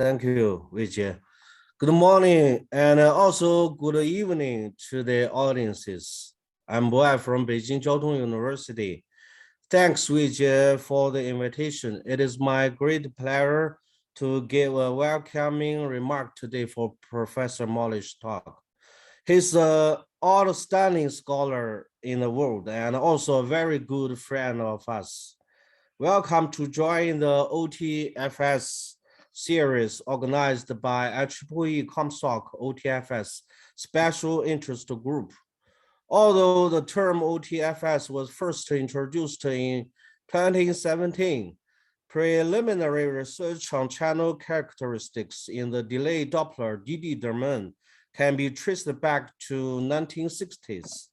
Thank you, Vijay. Good morning and also good evening to the audiences. I'm Boy from Beijing Jiao Tong University. Thanks, Vijay, for the invitation. It is my great pleasure to give a welcoming remark today for Professor Molisch's talk. He's an outstanding scholar in the world and also a very good friend of us. Welcome to join the OTFS series organized by IEEE Comstock OTFS Special Interest Group. Although the term OTFS was first introduced in 2017, preliminary research on channel characteristics in the delayed Doppler DD domain can be traced back to 1960s.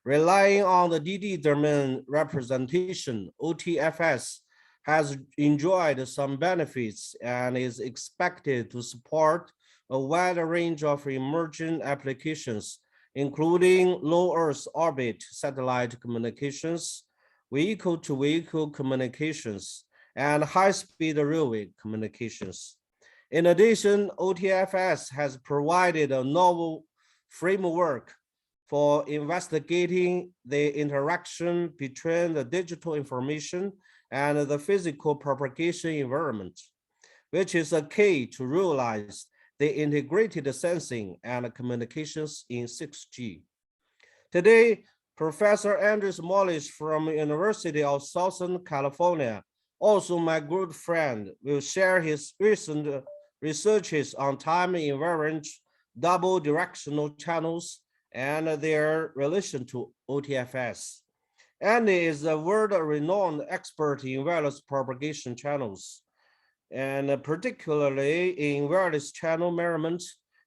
Relying on the DD domain representation, OTFS has enjoyed some benefits and is expected to support a wide range of emerging applications, including low Earth orbit satellite communications, vehicle-to-vehicle communications, and high-speed railway communications. In addition, OTFS has provided a novel framework for investigating the interaction between the digital information and the physical propagation environment, which is a key to realize the integrated sensing and communications in 6G. Today, Professor Andreas Molisch from University of Southern California, also my good friend, will share his recent researches on time-invariant double directional channels and their relation to OTFS. Andy is a world-renowned expert in wireless propagation channels, and particularly in wireless channel measurement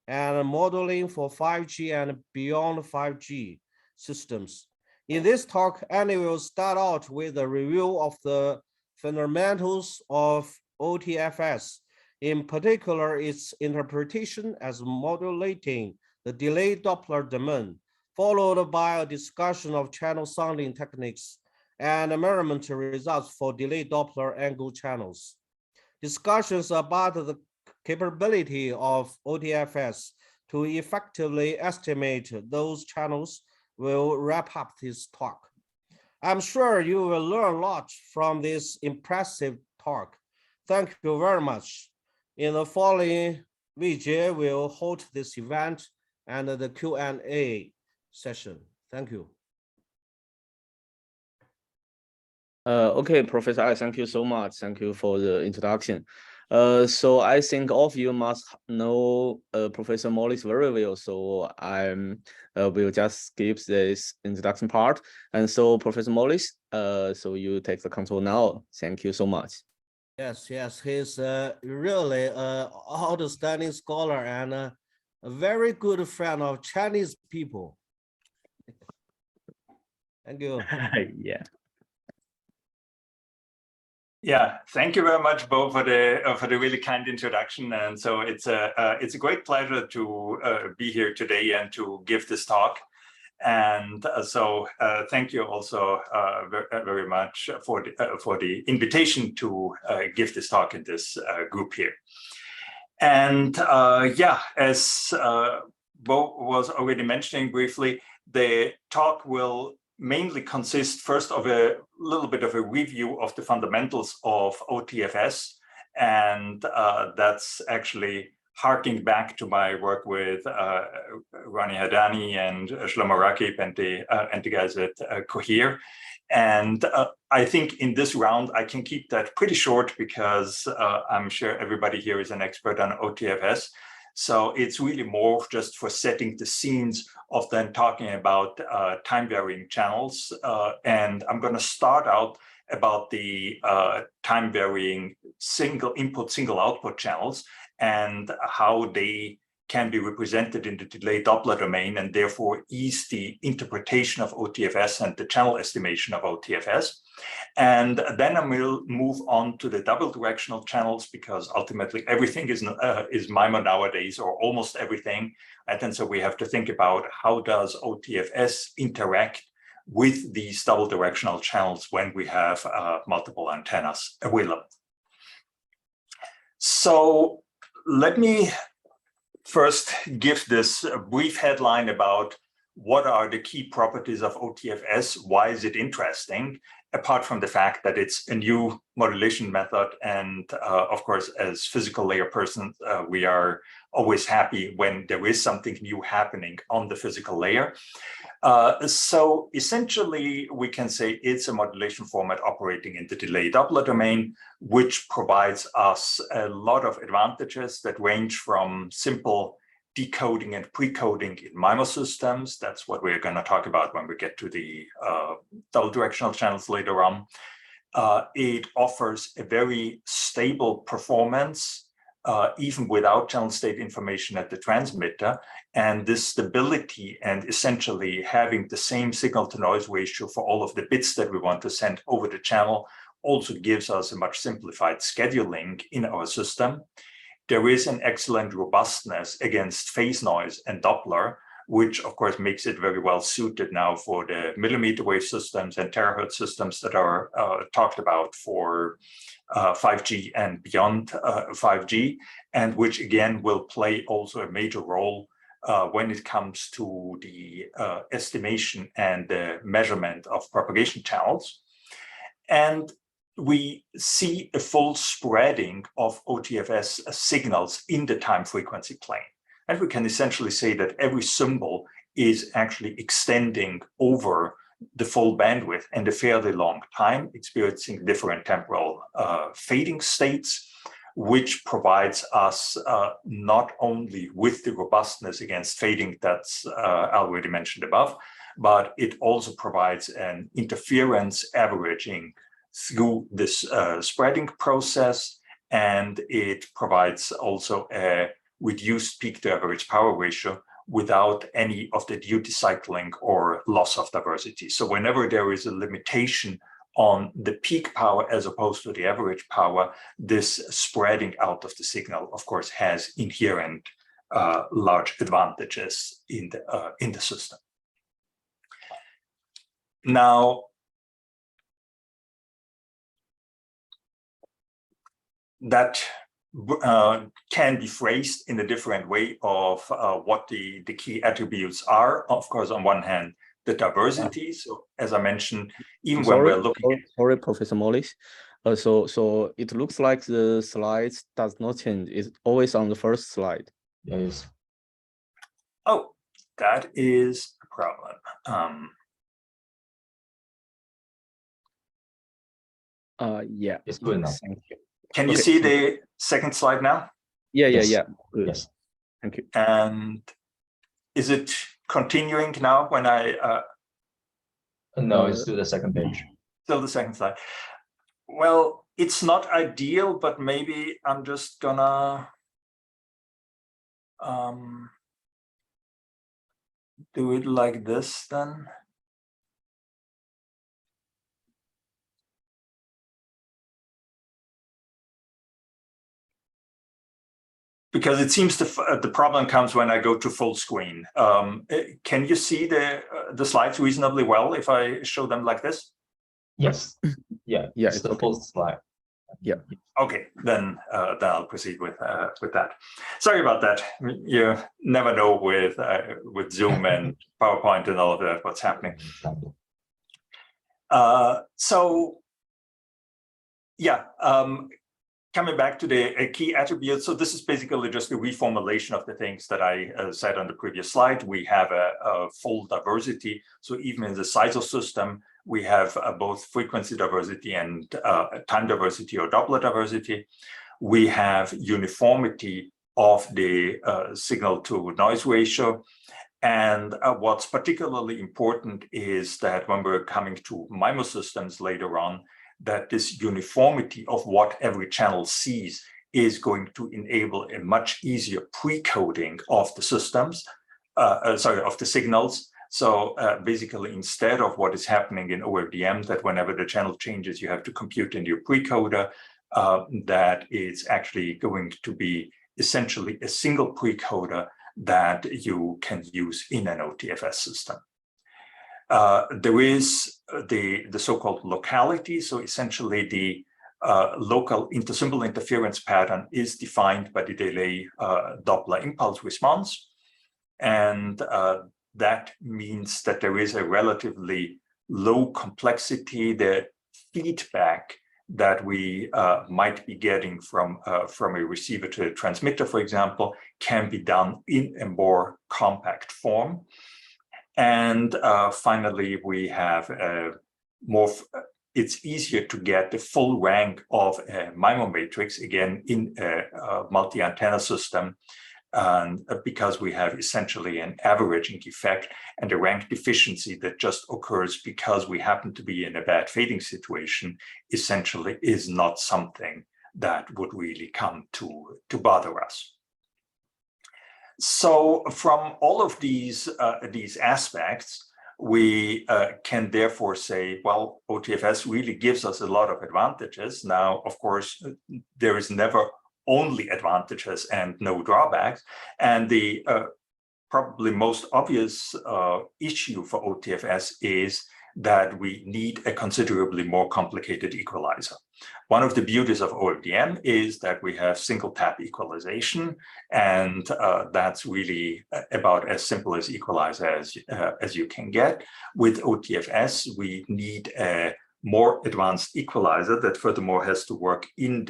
and modeling for 5G and beyond 5G systems. In this talk, Andy will start out with a review of the fundamentals of OTFS, in particular its interpretation as modulating the delayed Doppler domain, followed by a discussion of channel sounding techniques and measurement results for delayed Doppler angle channels. Discussions about the capability of OTFS to effectively estimate those channels will wrap up this talk. I'm sure you will learn a lot from this impressive talk. Thank you very much. In the following, Vijay will hold this event and the Q&A session. Thank you. Okay, Professor I, thank you so much. Thank you for the introduction. So I think all of you must know Professor Molisch very well. So I will just skip this introduction part. And so Professor Molisch, so you take the control now. Thank you so much. Yes, he's really an outstanding scholar and a very good friend of Chinese people. Thank you. Yeah, thank you very much, Bo, for the really kind introduction. And so it's a great pleasure to be here today and to give this talk. And so thank you also very much for the invitation to give this talk in this group here. And yeah, as Bo was already mentioning briefly, the talk will mainly consist first of a little bit of a review of the fundamentals of OTFS. And that's actually harking back to my work with Rani Hadani and Shlomo Rakib and the guys at Cohere. And I think in this round, I can keep that pretty short because I'm sure everybody here is an expert on OTFS. So it's really more just for setting the scenes of then talking about time-varying channels. And I'm going to start out about the time-varying single input, single output channels and how they can be represented in the delayed Doppler domain and therefore ease the interpretation of OTFS and the channel estimation of OTFS. And then I will move on to the double directional channels because ultimately everything is MIMO nowadays, or almost everything. And then so we have to think about how does OTFS interact with these double directional channels when we have multiple antennas available. So let me first give this brief headline about what are the key properties of OTFS, why is it interesting, apart from the fact that it's a new modulation method. And of course, as physical layer persons, we are always happy when there is something new happening on the physical layer. So essentially, we can say it's a modulation format operating in the delay Doppler domain, which provides us a lot of advantages that range from simple decoding and pre-coding in MIMO systems. That's what we're going to talk about when we get to the double directional channels later on. It offers a very stable performance, even without channel state information at the transmitter. And this stability and essentially having the same signal to noise ratio for all of the bits that we want to send over the channel also gives us a much simplified scheduling in our system. There is an excellent robustness against phase noise and Doppler, which of course makes it very well suited now for the millimeter wave systems and terahertz systems that are talked about for 5G and beyond 5G, and which again will play also a major role when it comes to the estimation and the measurement of propagation channels. And we see a full spreading of OTFS signals in the time frequency plane. And we can essentially say that every symbol is actually extending over the full bandwidth and a fairly long time, experiencing different temporal fading states, which provides us not only with the robustness against fading that's already mentioned above, but it also provides an interference averaging through this spreading process, and it provides also a reduced peak to average power ratio without any of the duty cycling or loss of diversity. So whenever there is a limitation on the peak power as opposed to the average power, this spreading out of the signal, of course, has inherent large advantages in the system. Now, that can be phrased in a different way of what the key attributes are. Of course, on one hand, the diversity. So as I mentioned, even when we're looking sorry, Professor Molisch. So it looks like the slides does not change. It's always on the first slide. Yes. Oh, that is a problem. Yeah. It's good now. Thank you. Can you see the second slide now? Yeah, Yes. yeah. Good. Yes. Thank you. And is it continuing now when I... No, it's still the second page. Still the second slide. Well, it's not ideal, but maybe I'm just gonna do it like this then. Because it seems the problem comes when I go to full screen. Can you see the slides reasonably well if I show them like this? Yes. Yeah. Yeah, It's the full slide. Yeah. Okay, then I'll proceed with that. Sorry about that. You never know with Zoom and PowerPoint and all of that what's happening. So yeah. Coming back to the key attributes, so this is basically just a reformulation of the things that I said on the previous slide. We have a full diversity. So even in the SISO system, we have both frequency diversity and time diversity or Doppler diversity. We have uniformity of the signal to noise ratio. And what's particularly important is that when we're coming to MIMO systems later on, that this uniformity of what every channel sees is going to enable a much easier pre-coding of the systems, of the signals. So basically, instead of what is happening in OFDM, that whenever the channel changes, you have to compute in your pre-coder, that it's actually going to be essentially a single pre-coder that you can use in an OTFS system. There is the so-called locality. So essentially the local intersymbol interference pattern is defined by the delay Doppler impulse response. And that means that there is a relatively low complexity. The feedback that we might be getting from a receiver to a transmitter, for example, can be done in a more compact form. And finally, we have it's easier to get the full rank of a MIMO matrix, again, in a multi-antenna system, and because we have essentially an averaging effect, and the rank deficiency that just occurs because we happen to be in a bad fading situation essentially is not something that would really come to bother us. So from all of these aspects, we can therefore say, well, OTFS really gives us a lot of advantages. Now, of course, there is never only advantages and no drawbacks. And the probably most obvious issue for OTFS is that we need a considerably more complicated equalizer. One of the beauties of OFDM is that we have single tap equalization, and that's really about as simple as equalizer as you can get. With OTFS, we need a more advanced equalizer that furthermore has to work in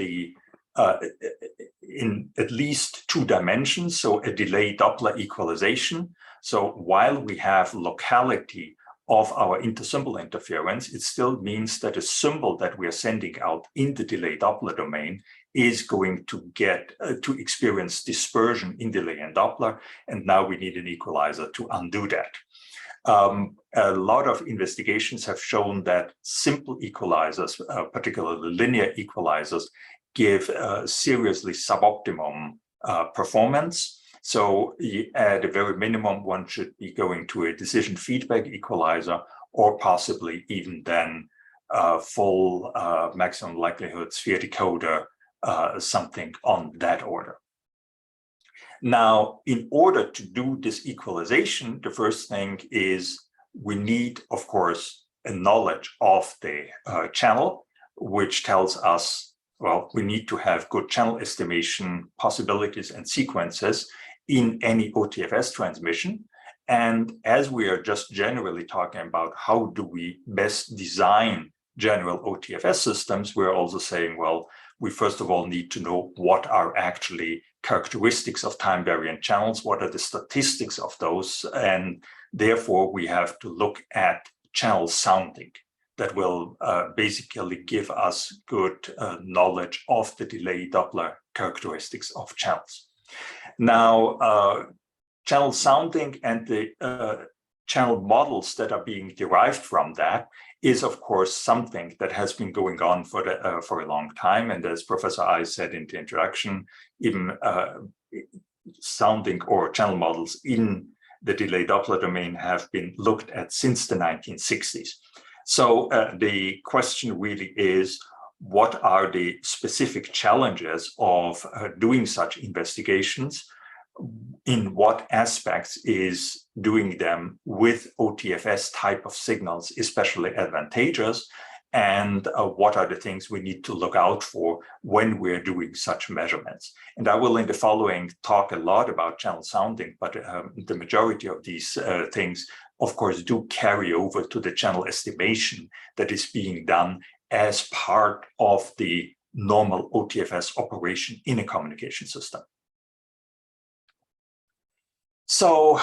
at least 2 dimensions, so a delay Doppler equalization. So while we have locality of our intersymbol interference, it still means that a symbol that we are sending out in the delay Doppler domain is going to get to experience dispersion in delay and Doppler, and now we need an equalizer to undo that. A lot of investigations have shown that simple equalizers, particularly linear equalizers, give seriously suboptimum performance. So at a very minimum, one should be going to a decision feedback equalizer, or possibly even then full maximum likelihood sphere decoder, something on that order. Now, in order to do this equalization, the first thing is we need, of course, a knowledge of the channel, which tells us, well, we need to have good channel estimation possibilities and sequences in any OTFS transmission. And as we are just generally talking about how do we best design general OTFS systems, we're also saying, well, we first of all need to know what are actually characteristics of time variant channels, what are the statistics of those, and therefore we have to look at channel sounding that will basically give us good knowledge of the delay Doppler characteristics of channels. Now, channel sounding and the channel models that are being derived from that is, of course, something that has been going on for a long time. And as Professor I said in the introduction, even sounding or channel models in the delay Doppler domain have been looked at since the 1960s. So the question really is, what are the specific challenges of doing such investigations? In what aspects is doing them with OTFS type of signals especially advantageous? And what are the things we need to look out for when we're doing such measurements? And I will in the following talk a lot about channel sounding, but the majority of these things, of course, do carry over to the channel estimation that is being done as part of the normal OTFS operation in a communication system. So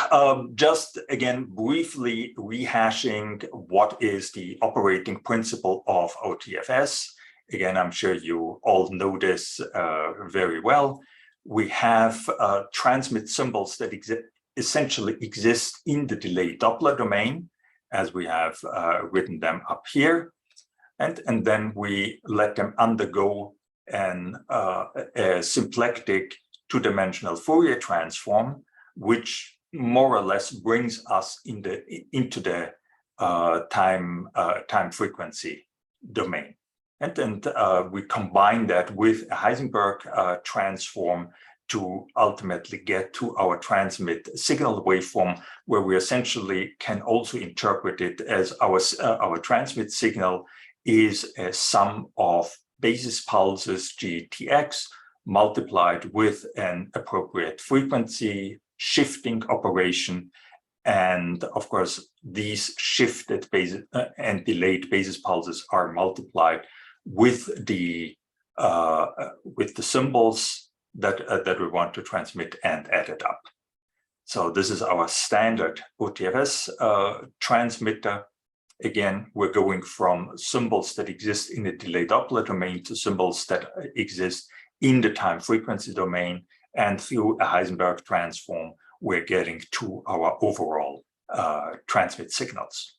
just again, briefly rehashing what is the operating principle of OTFS. Again, I'm sure you all know this very well. We have transmit symbols that essentially exist in the delay Doppler domain, as we have written them up here. And then we let them undergo a symplectic two-dimensional Fourier transform, which more or less brings us into the time frequency domain. And then we combine that with a Heisenberg transform to ultimately get to our transmit signal waveform, where we essentially can also interpret it as our transmit signal is a sum of basis pulses GTX multiplied with an appropriate frequency shifting operation. And of course, these shifted basis and delayed basis pulses are multiplied with the symbols that we want to transmit and added up. So this is our standard OTFS transmitter. Again, we're going from symbols that exist in the delay Doppler domain to symbols that exist in the time frequency domain, and through a Heisenberg transform, we're getting to our overall transmit signals.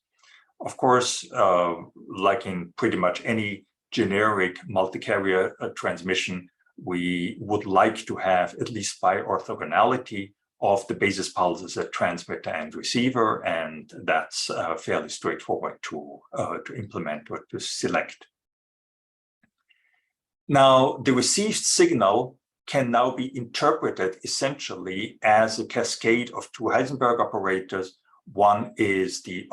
Of course, like in pretty much any generic multi-carrier transmission, we would like to have at least bi-orthogonality of the basis pulses at transmitter and receiver, and that's fairly straightforward to implement or to select. Now, the received signal can now be interpreted essentially as a cascade of two Heisenberg operators. One is the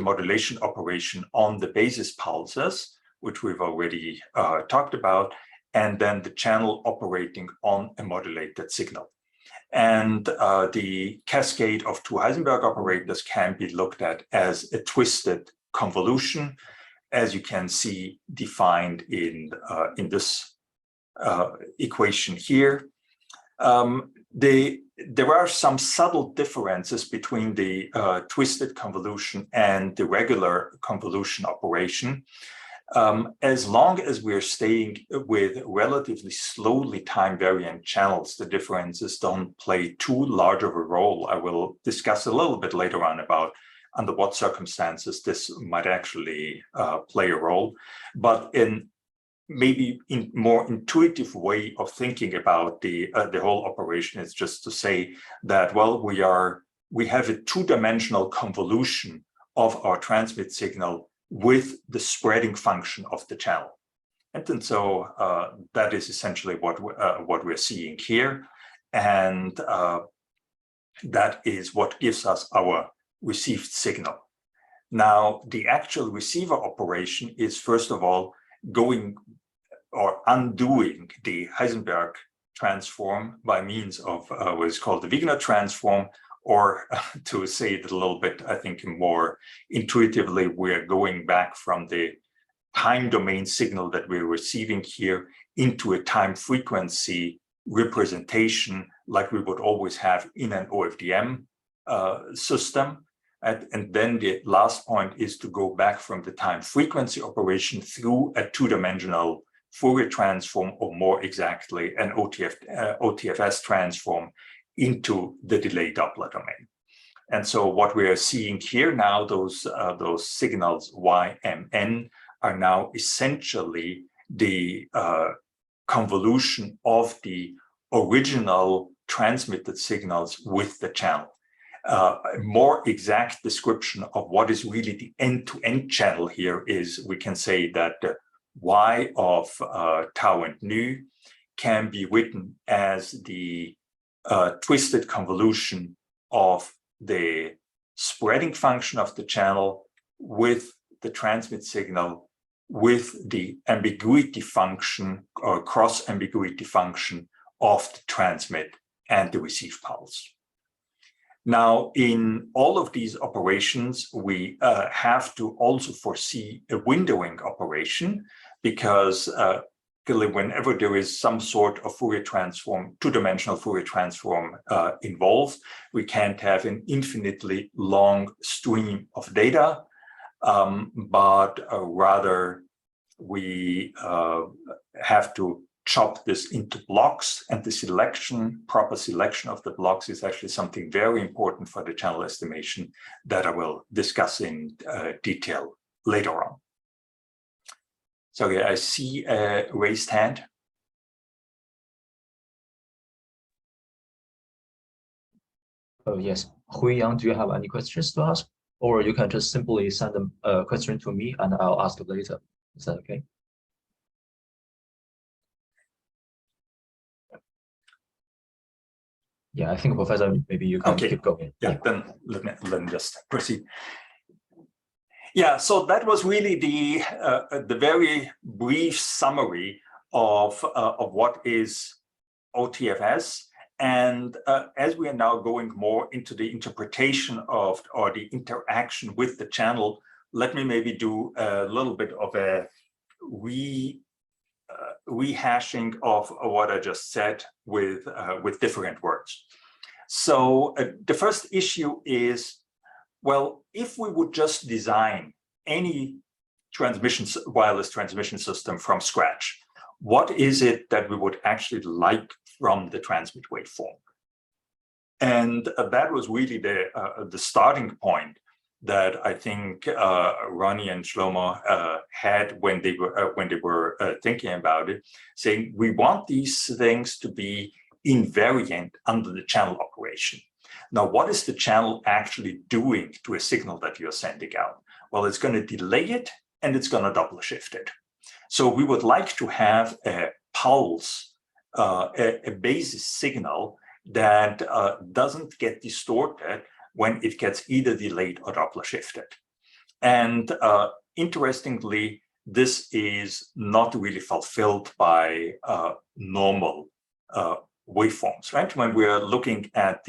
modulation operation on the basis pulses, which we've already talked about, and then the channel operating on a modulated signal. And the cascade of two Heisenberg operators can be looked at as a twisted convolution, as you can see defined in this equation here. There are some subtle differences between the twisted convolution and the regular convolution operation. As long as we're staying with relatively slowly time variant channels, the differences don't play too large of a role. I will discuss a little bit later on about under what circumstances this might actually play a role. But in maybe in more intuitive way of thinking about the whole operation is just to say that, well, we have a two-dimensional convolution of our transmit signal with the spreading function of the channel. And then so that is essentially what we're seeing here. And that is what gives us our received signal. Now, the actual receiver operation is, first of all, going or undoing the Heisenberg transform by means of what is called the Wigner transform, or to say it a little bit, I think more intuitively, we're going back from the time domain signal that we're receiving here into a time frequency representation like we would always have in an OFDM system. And then the last point is to go back from the time frequency operation through a two-dimensional Fourier transform, or more exactly, an OTFS transform into the delay Doppler domain. And so what we are seeing here now, those signals Y, M, N are now essentially the convolution of the original transmitted signals with the channel. A more exact description of what is really the end-to-end channel here is, we can say that the Y of tau and nu can be written as the twisted convolution of the spreading function of the channel with the transmit signal with the ambiguity function or cross ambiguity function of the transmit and the receive pulse. Now, in all of these operations, we have to also foresee a windowing operation, because whenever there is some sort of Fourier transform, two-dimensional Fourier transform involved, we can't have an infinitely long stream of data, but rather we have to chop this into blocks, and the proper selection of the blocks is actually something very important for the channel estimation that I will discuss in detail later on. So yeah, I see a raised hand. Oh, yes. Hui Yang, do you have any questions to ask? Or you can just simply send a question to me and I'll ask it later. Is that okay? Yeah, I think, Professor, maybe you can keep going. Yeah, then let me just proceed. Yeah, so that was really the very brief summary of what is OTFS. And as we are now going more into the interpretation of, or the interaction with the channel, let me maybe do a little bit of a rehashing of what I just said with different words. So the first issue is, well, if we would just design any wireless transmission system from scratch, what is it that we would actually like from the transmit waveform? And that was really the starting point that I think Ronnie and Shlomo had when they were thinking about it, saying we want these things to be invariant under the channel operation. Now, what is the channel actually doing to a signal that you're sending out? Well, it's going to delay it and it's going to Doppler shift it. So we would like to have a pulse, a basis signal that doesn't get distorted when it gets either delayed or Doppler shifted. And interestingly, this is not really fulfilled by normal waveforms, right? When we're looking at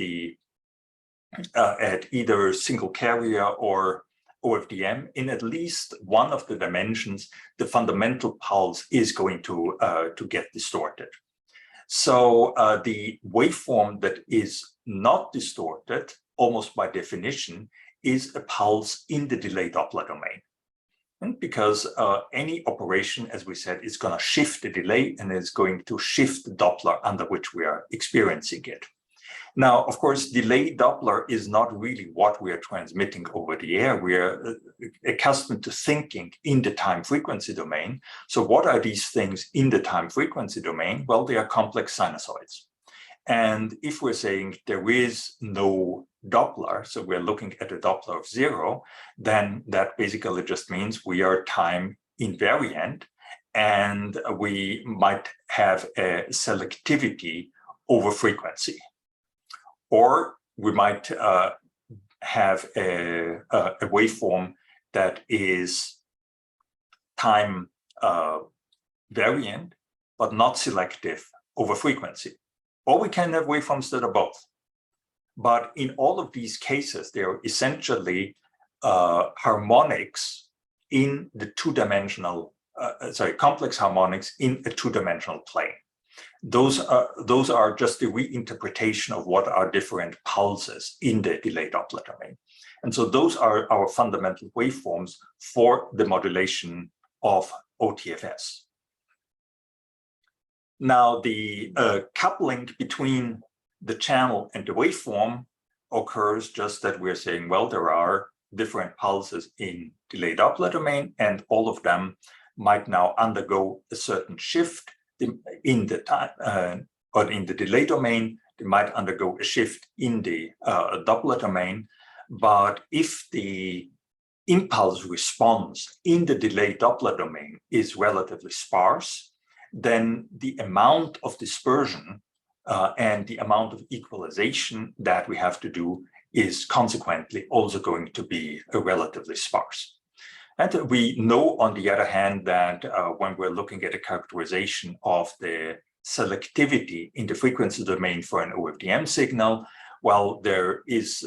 at either single carrier or OFDM, in at least one of the dimensions, the fundamental pulse is going to get distorted. So the waveform that is not distorted, almost by definition, is a pulse in the delay Doppler domain. And because any operation, as we said, is going to shift the delay and is going to shift the Doppler under which we are experiencing it. Now, of course, delay Doppler is not really what we are transmitting over the air. We are accustomed to thinking in the time frequency domain. So what are these things in the time frequency domain? Well, they are complex sinusoids. And if we're saying there is no Doppler, so we're looking at a Doppler of 0, then that basically just means we are time invariant and we might have a selectivity over frequency. Or we might have a waveform that is time variant, but not selective over frequency. Or we can have waveforms that are both. But in all of these cases, they are essentially harmonics in the two-dimensional, complex harmonics in a two-dimensional plane. Those are just the reinterpretation of what are different pulses in the delay Doppler domain. And so those are our fundamental waveforms for the modulation of OTFS. Now, the coupling between the channel and the waveform occurs just that we're saying, well, there are different pulses in delay Doppler domain, and all of them might now undergo a certain shift in the time, or in the delay domain. They might undergo a shift in the Doppler domain. But if the impulse response in the delay Doppler domain is relatively sparse, then the amount of dispersion and the amount of equalization that we have to do is consequently also going to be relatively sparse. And we know, on the other hand, that when we're looking at a characterization of the selectivity in the frequency domain for an OFDM signal, well, there is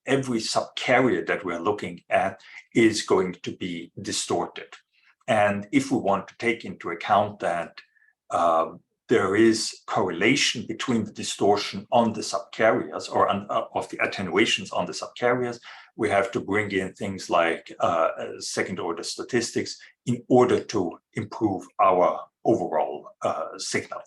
every subcarrier that we're looking at is going to be distorted. And if we want to take into account that there is correlation between the distortion on the subcarriers or of the attenuations on the subcarriers, we have to bring in things like second order statistics in order to improve our overall signal.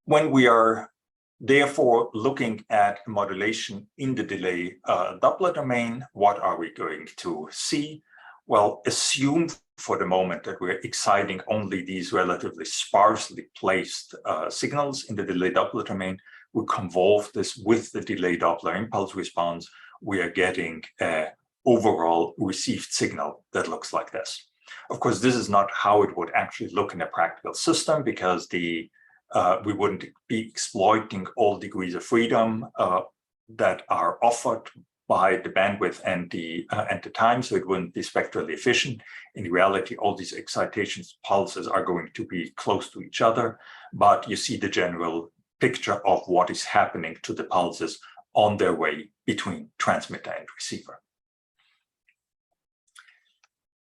When we are therefore looking at modulation in the delay Doppler domain, what are we going to see? Well, assume for the moment that we're exciting only these relatively sparsely placed signals in the delay Doppler domain. We convolve this with the delay Doppler impulse response. We are getting an overall received signal that looks like this. Of course, this is not how it would actually look in a practical system, because we wouldn't be exploiting all degrees of freedom that are offered by the bandwidth and the time, so it wouldn't be spectrally efficient. In reality, all these excitations pulses are going to be close to each other, but you see the general picture of what is happening to the pulses on their way between transmitter and receiver.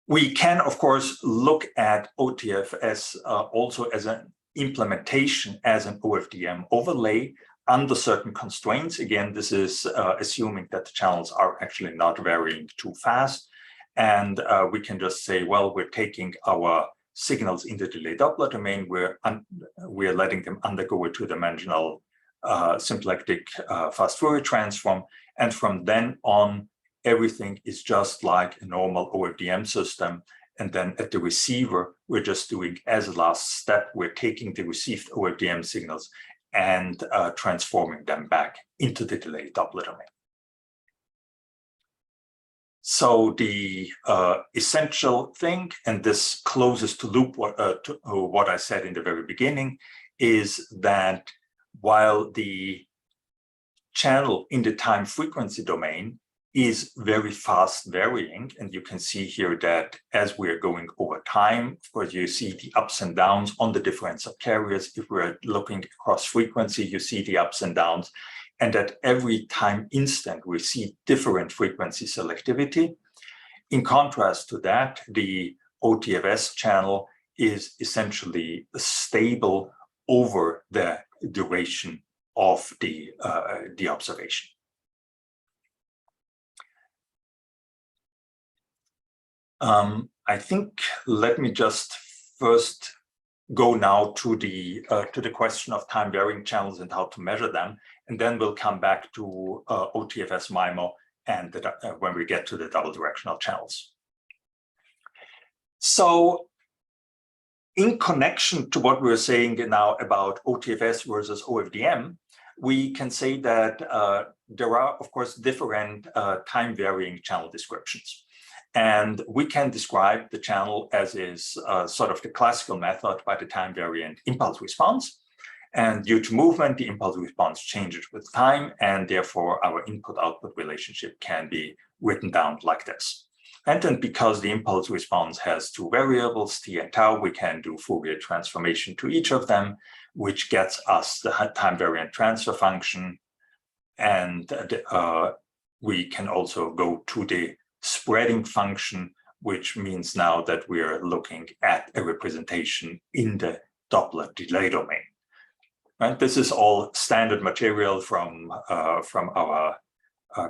We can, of course, look at OTFS also as an implementation as an OFDM overlay under certain constraints. Again, this is assuming that the channels are actually not varying too fast. And we can just say, well, we're taking our signals in the delay Doppler domain, we're letting them undergo a two-dimensional symplectic fast Fourier transform. And from then on, everything is just like a normal OFDM system. And then at the receiver, we're just doing as a last step, we're taking the received OFDM signals and transforming them back into the delay Doppler domain. So the essential thing, and this closes to loop what I said in the very beginning, is that while the channel in the time frequency domain is very fast varying, and you can see here that as we are going over time, of course, you see the ups and downs on the different subcarriers. If we're looking across frequency, you see the ups and downs, and at every time instant, we see different frequency selectivity. In contrast to that, the OTFS channel is essentially stable over the duration of the observation. I think let me just first go now to the question of time varying channels and how to measure them, and then we'll come back to OTFS MIMO and when we get to the double directional channels. So in connection to what we're saying now about OTFS versus OFDM, we can say that there are, of course, different time varying channel descriptions. And we can describe the channel as is sort of the classical method by the time variant impulse response. And due to movement, the impulse response changes with time, and therefore our input-output relationship can be written down like this. And then because the impulse response has two variables, t and tau, we can do Fourier transformation to each of them, which gets us the time variant transfer function. And we can also go to the spreading function, which means now that we are looking at a representation in the Doppler delay domain. And this is all standard material from our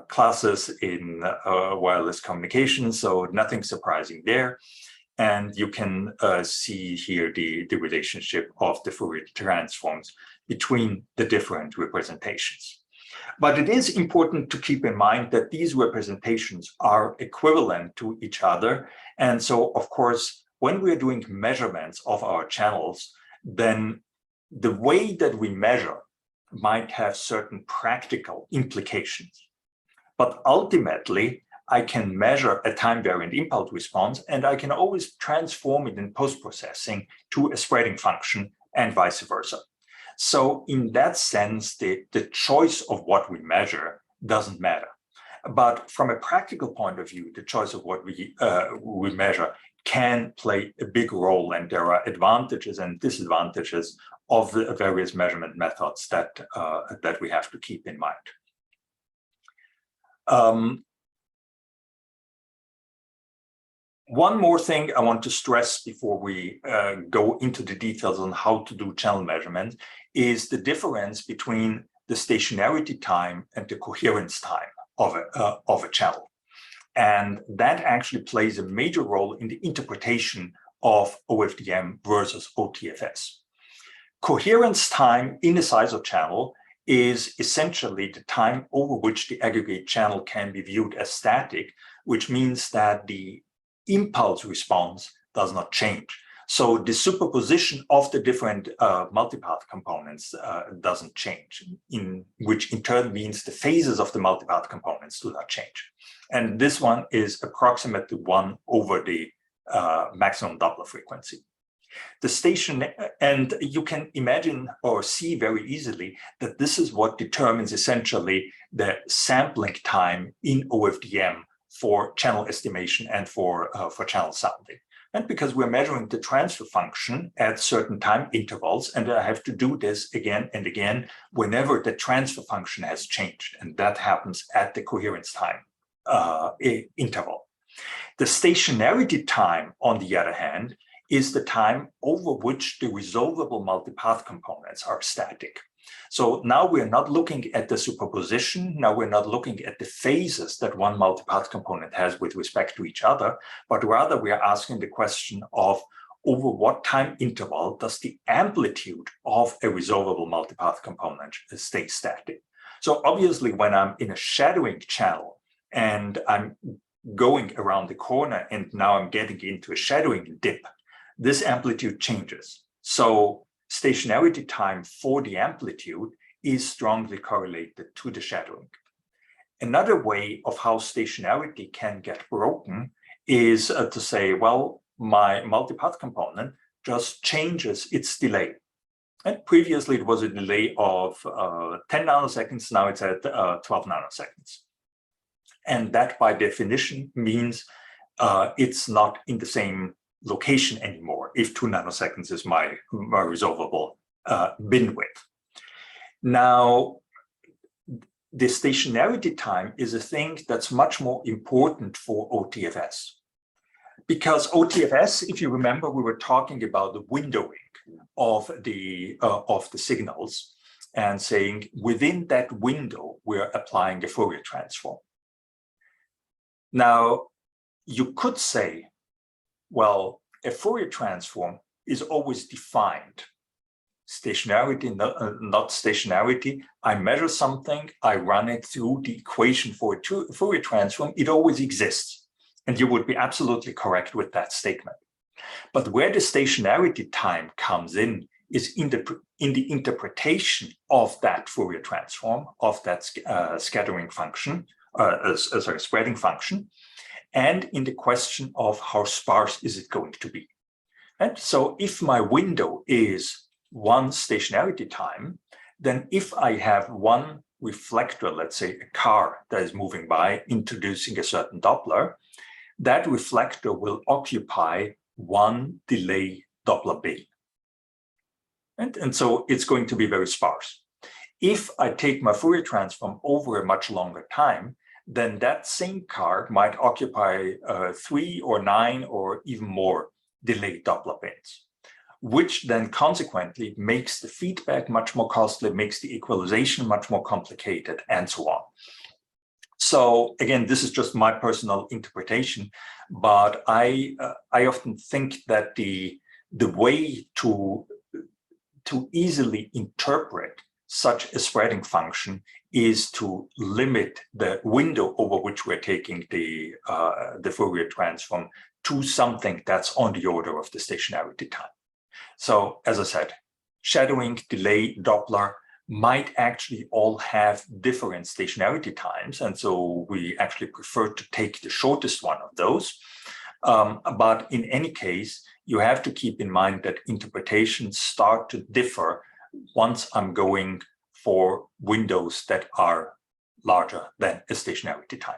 classes in wireless communication, so nothing surprising there. And you can see here the relationship of the Fourier transforms between the different representations. But it is important to keep in mind that these representations are equivalent to each other. And so, of course, when we're doing measurements of our channels, then the way that we measure might have certain practical implications. But ultimately, I can measure a time variant impulse response, and I can always transform it in post-processing to a spreading function and vice versa. So in that sense, the choice of what we measure doesn't matter. But from a practical point of view, the choice of what we measure can play a big role, and there are advantages and disadvantages of the various measurement methods that we have to keep in mind. One more thing I want to stress before we go into the details on how to do channel measurement is the difference between the stationarity time and the coherence time of a channel. And that actually plays a major role in the interpretation of OFDM versus OTFS. Coherence time in a SISO channel is essentially the time over which the aggregate channel can be viewed as static, which means that the impulse response does not change. So the superposition of the different multipath components doesn't change, which in turn means the phases of the multipath components do not change. And this one is approximately 1 over the maximum Doppler frequency. The station, and you can imagine or see very easily that this is what determines essentially the sampling time in OFDM for channel estimation and for channel sounding. And because we're measuring the transfer function at certain time intervals, and I have to do this again and again whenever the transfer function has changed, and that happens at the coherence time interval. The stationarity time, on the other hand, is the time over which the resolvable multipath components are static. So now we're not looking at the superposition, now we're not looking at the phases that one multipath component has with respect to each other, but rather we are asking the question of over what time interval does the amplitude of a resolvable multipath component stay static. So obviously when I'm in a shadowing channel and I'm going around the corner and now I'm getting into a shadowing dip, this amplitude changes. So stationarity time for the amplitude is strongly correlated to the shadowing. Another way of how stationarity can get broken is to say, well, my multipath component just changes its delay. And previously it was a delay of 10 nanoseconds, now it's at 12 nanoseconds. And that by definition means it's not in the same location anymore if 2 nanoseconds is my resolvable bin width. Now, the stationarity time is a thing that's much more important for OTFS. Because OTFS, if you remember, we were talking about the windowing of the signals and saying within that window, we're applying a Fourier transform. Now, you could say, well, a Fourier transform is always defined. Stationarity, not stationarity. I measure something, I run it through the equation for a Fourier transform, it always exists. And you would be absolutely correct with that statement. But where the stationarity time comes in is in the interpretation of that Fourier transform, of that scattering function, spreading function, and in the question of how sparse is it going to be. And so if my window is one stationarity time, then if I have one reflector, let's say a car that is moving by, introducing a certain Doppler, that reflector will occupy one delay Doppler bin. And so it's going to be very sparse. If I take my Fourier transform over a much longer time, then that same car might occupy 3 or 9 or even more delayed Doppler bins, which then consequently makes the feedback much more costly, makes the equalization much more complicated, and so on. So again, this is just my personal interpretation, but I often think that the way to easily interpret such a spreading function is to limit the window over which we're taking the Fourier transform to something that's on the order of the stationarity time. So as I said, shadowing, delay, Doppler might actually all have different stationarity times. And so we actually prefer to take the shortest one of those. But in any case, you have to keep in mind that interpretations start to differ once I'm going for windows that are larger than a stationarity time.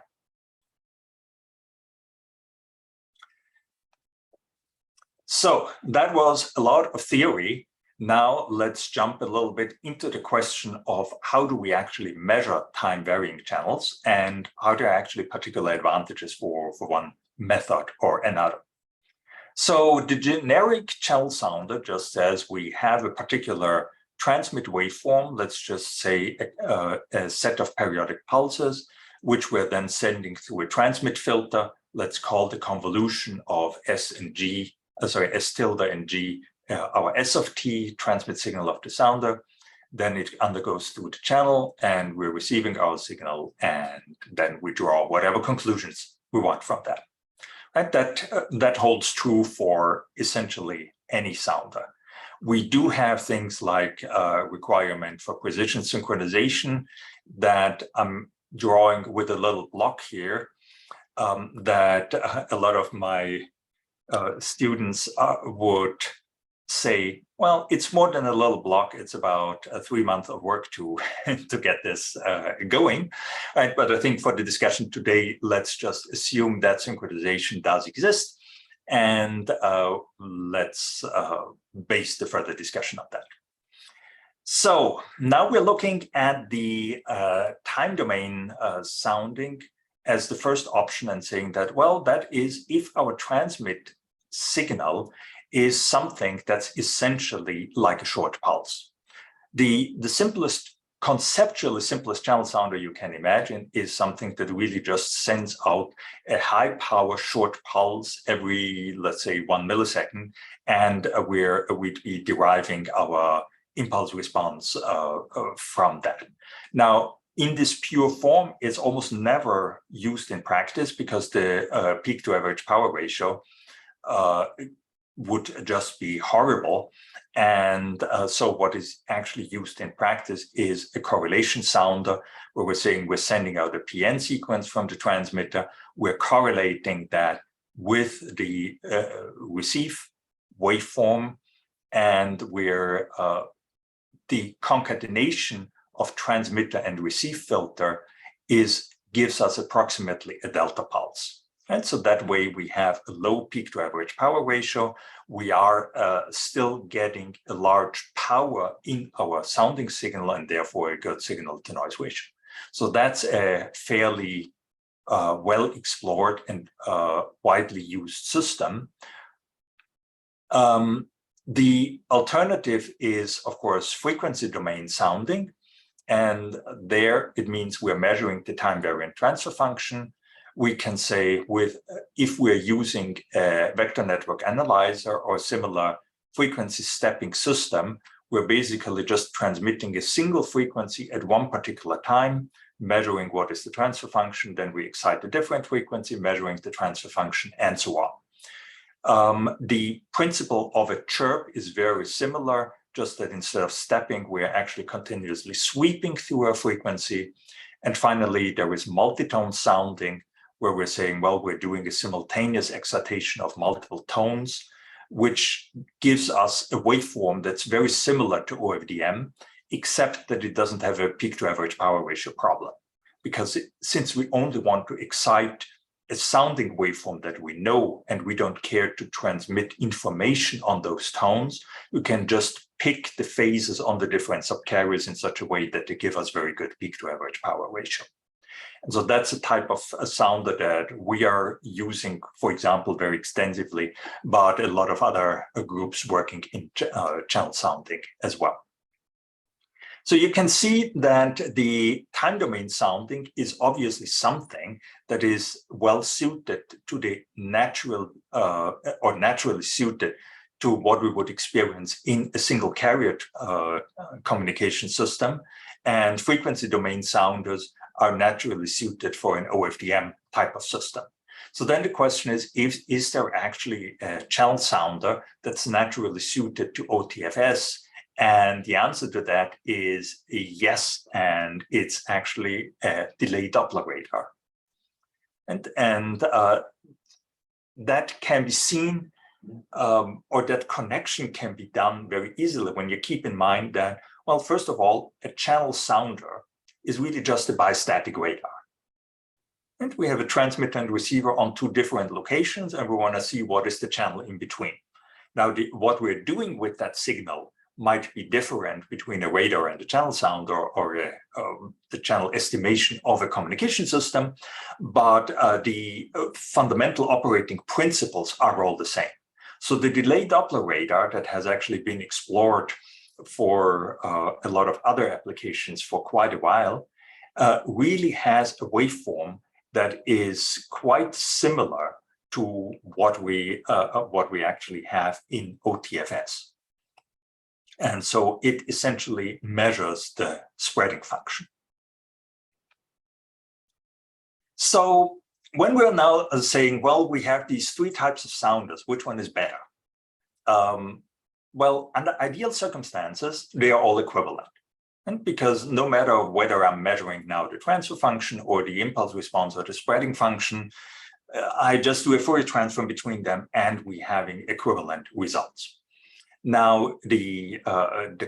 So that was a lot of theory. Now let's jump a little bit into the question of how do we actually measure time varying channels and are there actually particular advantages for one method or another. So the generic channel sounder just says we have a particular transmit waveform, let's just say a set of periodic pulses, which we're then sending through a transmit filter. Let's call the convolution of S tilde and G, our S of T, transmit signal of the sounder. Then it undergoes through the channel and we're receiving our signal, and then we draw whatever conclusions we want from that. And that holds true for essentially any sounder. We do have things like requirement for precision synchronization that I'm drawing with a little block here that a lot of my students would say, well, it's more than a little block. It's about 3 months of work to to get this going, right? But I think for the discussion today, let's just assume that synchronization does exist, and let's base the further discussion on that. So now we're looking at the time domain sounding as the first option and saying that, well, that is if our transmit signal is something that's essentially like a short pulse. The simplest, conceptually simplest channel sounder you can imagine is something that really just sends out a high power short pulse every, let's say, 1 millisecond, and we'd be deriving our impulse response from that. Now, in this pure form, it's almost never used in practice because the peak to average power ratio would just be horrible. And so what is actually used in practice is a correlation sounder, where we're saying we're sending out a PN sequence from the transmitter. We're correlating that with the receive waveform, and we're the concatenation of transmitter and receive filter gives us approximately a delta pulse. And so that way we have a low peak to average power ratio. We are still getting a large power in our sounding signal, and therefore a good signal to noise ratio. So that's a fairly well explored and widely used system. The alternative is, of course, frequency domain sounding. And there it means we're measuring the time variant transfer function. We can say if we're using a vector network analyzer or similar frequency stepping system, we're basically just transmitting a single frequency at one particular time, measuring what is the transfer function. Then we excite a different frequency, measuring the transfer function, and so on. The principle of a chirp is very similar, just that instead of stepping, we're actually continuously sweeping through a frequency. And finally, there is multitone sounding, where we're saying, well, we're doing a simultaneous excitation of multiple tones, which gives us a waveform that's very similar to OFDM, except that it doesn't have a peak to average power ratio problem. Because since we only want to excite a sounding waveform that we know, and we don't care to transmit information on those tones, we can just pick the phases on the different subcarriers in such a way that they give us very good peak to average power ratio. And so that's a type of a sounder that we are using, for example, very extensively, but a lot of other groups working in channel sounding as well. So you can see that the time domain sounding is obviously something that is well suited to the natural or naturally suited to what we would experience in a single carrier communication system. And frequency domain sounders are naturally suited for an OFDM type of system. So then the question is there actually a channel sounder that's naturally suited to OTFS? And the answer to that is yes, and it's actually a delay Doppler radar. And that can be seen, or that connection can be done very easily when you keep in mind that, well, first of all, a channel sounder is really just a bistatic radar. And we have a transmitter and receiver on two different locations, and we want to see what is the channel in between. Now, what we're doing with that signal might be different between a radar and a channel sounder, or the channel estimation of a communication system, but the fundamental operating principles are all the same. So the delay Doppler radar that has actually been explored for a lot of other applications for quite a while really has a waveform that is quite similar to what we actually have in OTFS. And so it essentially measures the spreading function. So when we're now saying, well, we have these three types of sounders, which one is better? Well, under ideal circumstances, they are all equivalent. And because no matter whether I'm measuring now the transfer function or the impulse response or the spreading function, I just do a Fourier transform between them and we having equivalent results. Now, the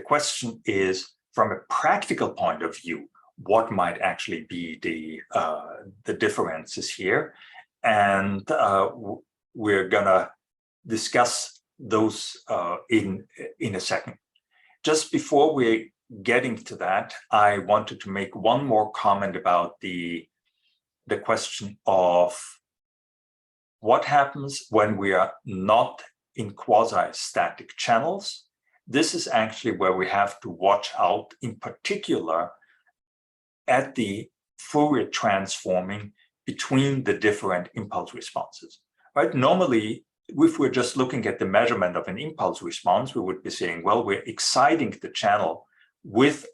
question is, from a practical point of view, what might actually be the differences here? And we're gonna discuss those in a second. Just before we're getting to that, I wanted to make one more comment about the question of what happens when we are not in quasi-static channels. This is actually where we have to watch out, in particular, at the Fourier transforming between the different impulse responses, right? Normally, if we're just looking at the measurement of an impulse response, we would be saying, well, we're exciting the channel with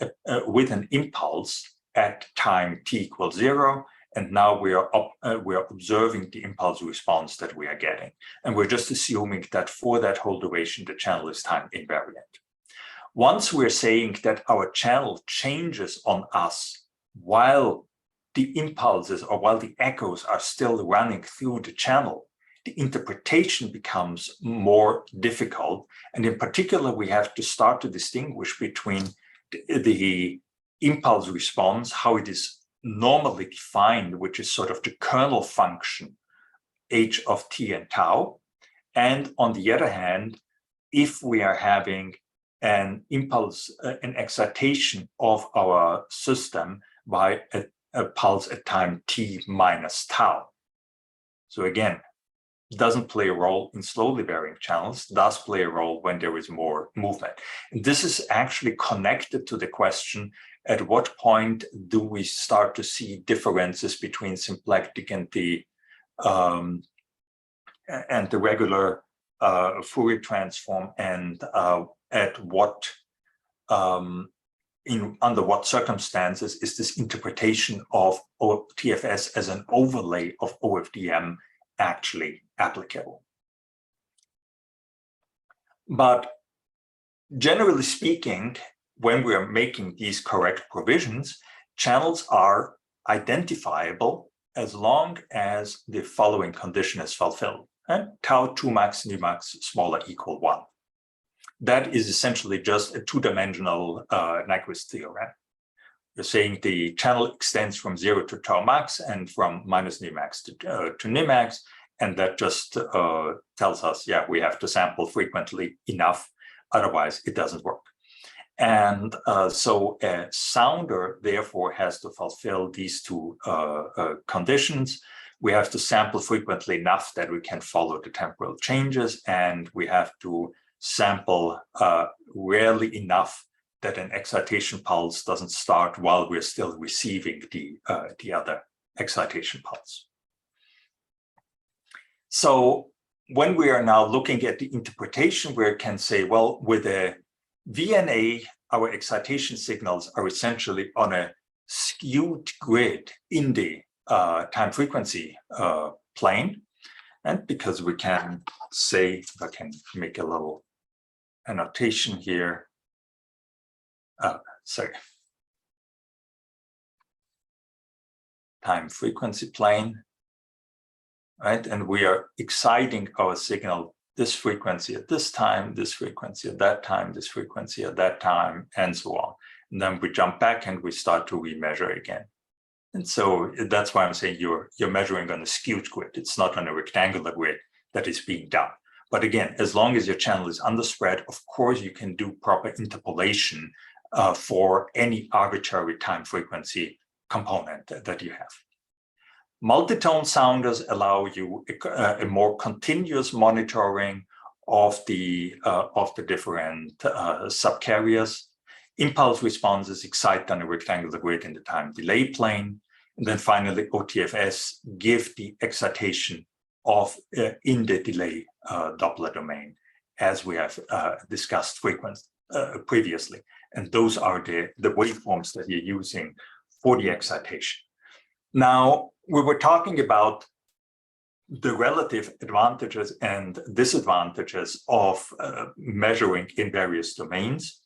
an impulse at time t equals 0, and now we are observing the impulse response that we are getting, and we're just assuming that for that whole duration, the channel is time invariant. Once we're saying that our channel changes on us while the impulses or while the echoes are still running through the channel, the interpretation becomes more difficult. And in particular, we have to start to distinguish between the impulse response, how it is normally defined, which is sort of the kernel function, h of t and tau. And on the other hand, if we are having an impulse, an excitation of our system by a pulse at time t minus tau. So again, doesn't play a role in slowly varying channels, does play a role when there is more movement. And this is actually connected to the question, at what point do we start to see differences between symplectic and the regular Fourier transform, and at what under what circumstances is this interpretation of OTFS as an overlay of OFDM actually applicable? But generally speaking, when we are making these correct provisions, channels are identifiable as long as the following condition is fulfilled, and tau 2 max nu max smaller equal 1. That is essentially just a two-dimensional Nyquist theorem. You're saying the channel extends from 0 to tau max and from minus nu max to nu max, and that just tells us, yeah, we have to sample frequently enough, otherwise it doesn't work. And so a sounder, therefore, has to fulfill these two conditions. We have to sample frequently enough that we can follow the temporal changes, and we have to sample rarely enough that an excitation pulse doesn't start while we're still receiving the other excitation pulse. So when we are now looking at the interpretation, we can say, well, with a VNA, our excitation signals are essentially on a skewed grid in the time frequency plane. And because we can say, if I can make a little annotation here, time frequency plane, right? And we are exciting our signal, this frequency at this time, this frequency at that time, this frequency at that time, and so on. And then we jump back and we start to remeasure again. And so that's why I'm saying you're measuring on a skewed grid. It's not on a rectangular grid that is being done. But again, as long as your channel is underspread, of course, you can do proper interpolation for any arbitrary time frequency component that you have. Multitone sounders allow you a more continuous monitoring of the different subcarriers. Impulse responses excite on a rectangular grid in the time delay plane. And then finally, OTFS give the excitation of in the delay Doppler domain, as we have discussed previously. And those are the waveforms that you're using for the excitation. Now, we were talking about the relative advantages and disadvantages of measuring in various domains.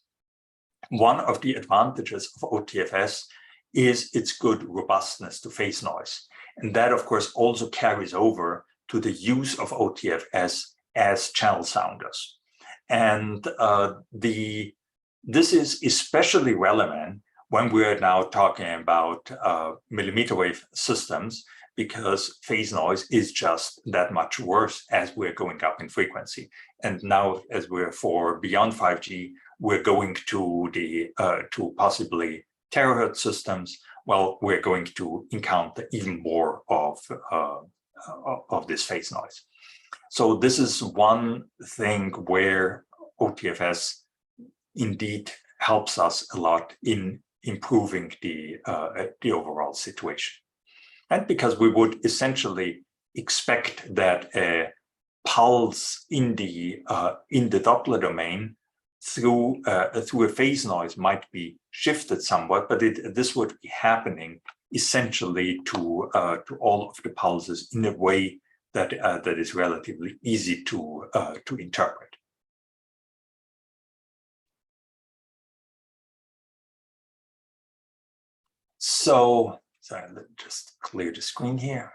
One of the advantages of OTFS is its good robustness to phase noise. And that, of course, also carries over to the use of OTFS as channel sounders. And this is especially relevant when we're now talking about millimeter wave systems, because phase noise is just that much worse as we're going up in frequency. And now, as we're for beyond 5G, we're going to the to possibly terahertz systems. Well, we're going to encounter even more of this phase noise. So this is one thing where OTFS indeed helps us a lot in improving the overall situation. And because we would essentially expect that a pulse in the Doppler domain through a phase noise might be shifted somewhat, but this would be happening essentially to all of the pulses in a way that that is relatively easy to interpret. So, sorry, let me just clear the screen here.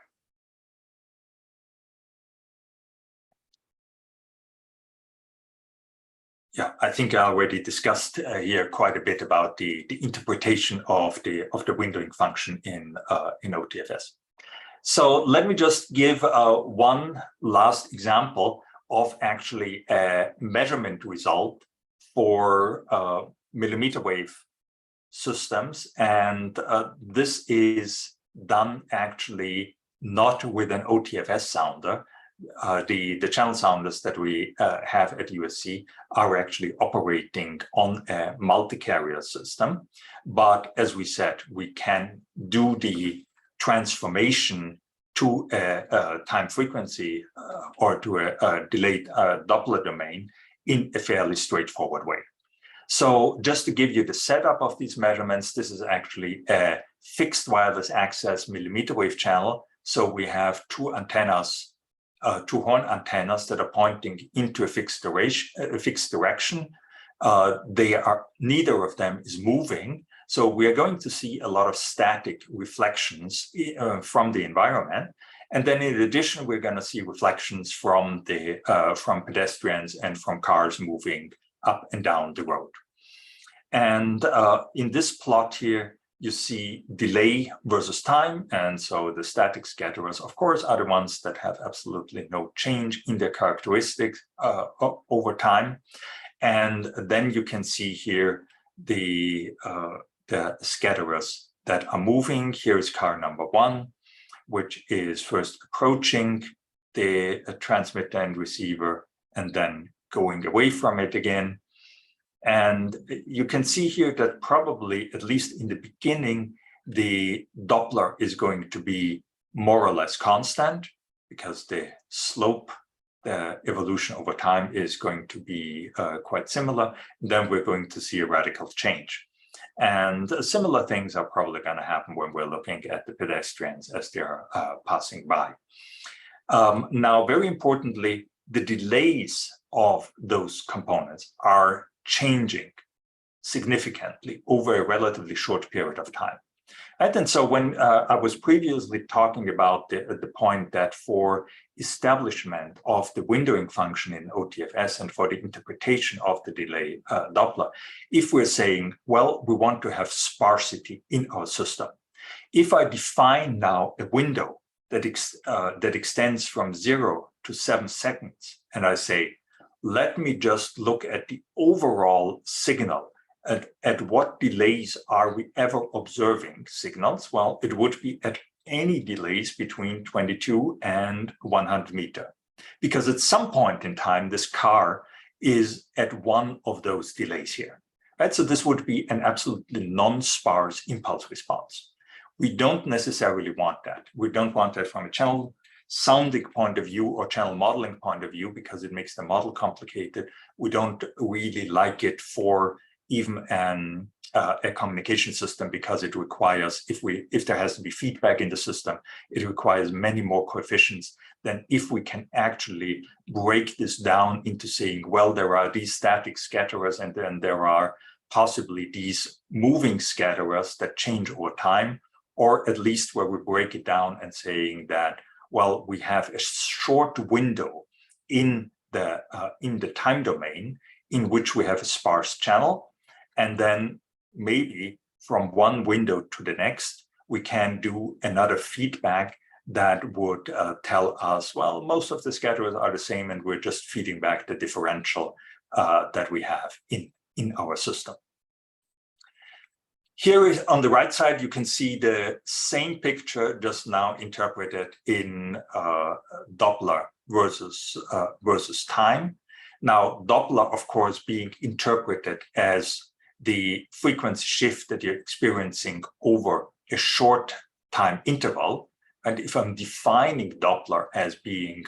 Yeah, I think I already discussed here quite a bit about the interpretation of the windowing function in OTFS. So let me just give one last example of actually a measurement result for millimeter wave systems, and this is done actually not with an OTFS sounder. The channel sounders that we have at USC are actually operating on a multi-carrier system. But as we said, we can do the transformation to a time frequency or to a delayed Doppler domain in a fairly straightforward way. So just to give you the setup of these measurements, this is actually a fixed wireless access millimeter wave channel. So we have two antennas, two horn antennas that are pointing into a fixed direction. Neither of them is moving. So we are going to see a lot of static reflections from the environment. And then in addition, we're going to see reflections from pedestrians and from cars moving up and down the road. And in this plot here, you see delay versus time. And so the static scatterers, of course, are the ones that have absolutely no change in their characteristics over time. And then you can see here the scatterers that are moving. Here is car number 1, which is first approaching the transmitter and receiver and then going away from it again. And you can see here that probably, at least in the beginning, the Doppler is going to be more or less constant because the slope, the evolution over time is going to be quite similar. Then we're going to see a radical change. And similar things are probably going to happen when we're looking at the pedestrians as they're passing by. Now, very importantly, the delays of those components are changing significantly over a relatively short period of time. Right? And so when I was previously talking about the point that for establishment of the windowing function in OTFS and for the interpretation of the delay Doppler, if we're saying, well, we want to have sparsity in our system, if I define now a window that extends from 0 to 7 seconds, and I say, let me just look at the overall signal. At what delays are we ever observing signals? Well, it would be at any delays between 22 and 100 meters. Because at some point in time, this car is at one of those delays here. Right? So this would be an absolutely non-sparse impulse response. We don't necessarily want that. We don't want that from a channel sounding point of view or channel modeling point of view because it makes the model complicated. We don't really like it for even a communication system because it requires, if there has to be feedback in the system, it requires many more coefficients than if we can actually break this down into saying, well, there are these static scatterers and then there are possibly these moving scatterers that change over time, or at least where we break it down and saying that, well, we have a short window in the time domain in which we have a sparse channel, and then maybe from one window to the next, we can do another feedback that would tell us, well, most of the scatterers are the same, and we're just feeding back the differential that we have in our system. Here is on the right side, you can see the same picture just now interpreted in Doppler versus time. Now, Doppler, of course, being interpreted as the frequency shift that you're experiencing over a short time interval. And if I'm defining Doppler as being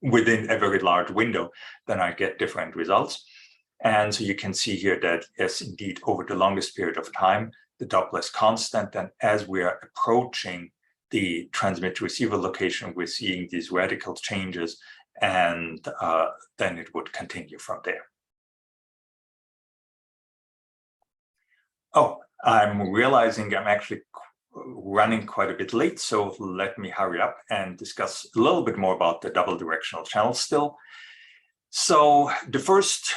within a very large window, then I get different results. And so you can see here that, yes, indeed, over the longest period of time, the Doppler is constant. And as we are approaching the transmit-receiver location, we're seeing these radical changes, and then it would continue from there. Oh, I'm realizing I'm actually running quite a bit late, so let me hurry up and discuss a little bit more about the double directional channel still. So the first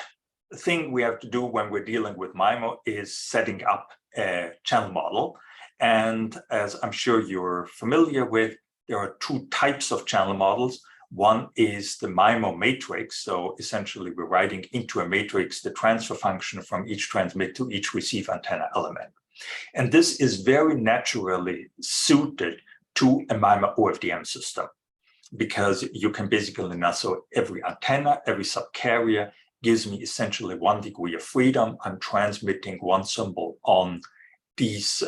thing we have to do when we're dealing with MIMO is setting up a channel model. And as I'm sure you're familiar with, there are two types of channel models. One is the MIMO matrix. So essentially, we're writing into a matrix the transfer function from each transmit to each receive antenna element. And this is very naturally suited to a MIMO OFDM system, because you can basically now, so every antenna, every subcarrier gives me essentially 1 degree of freedom. I'm transmitting one symbol on these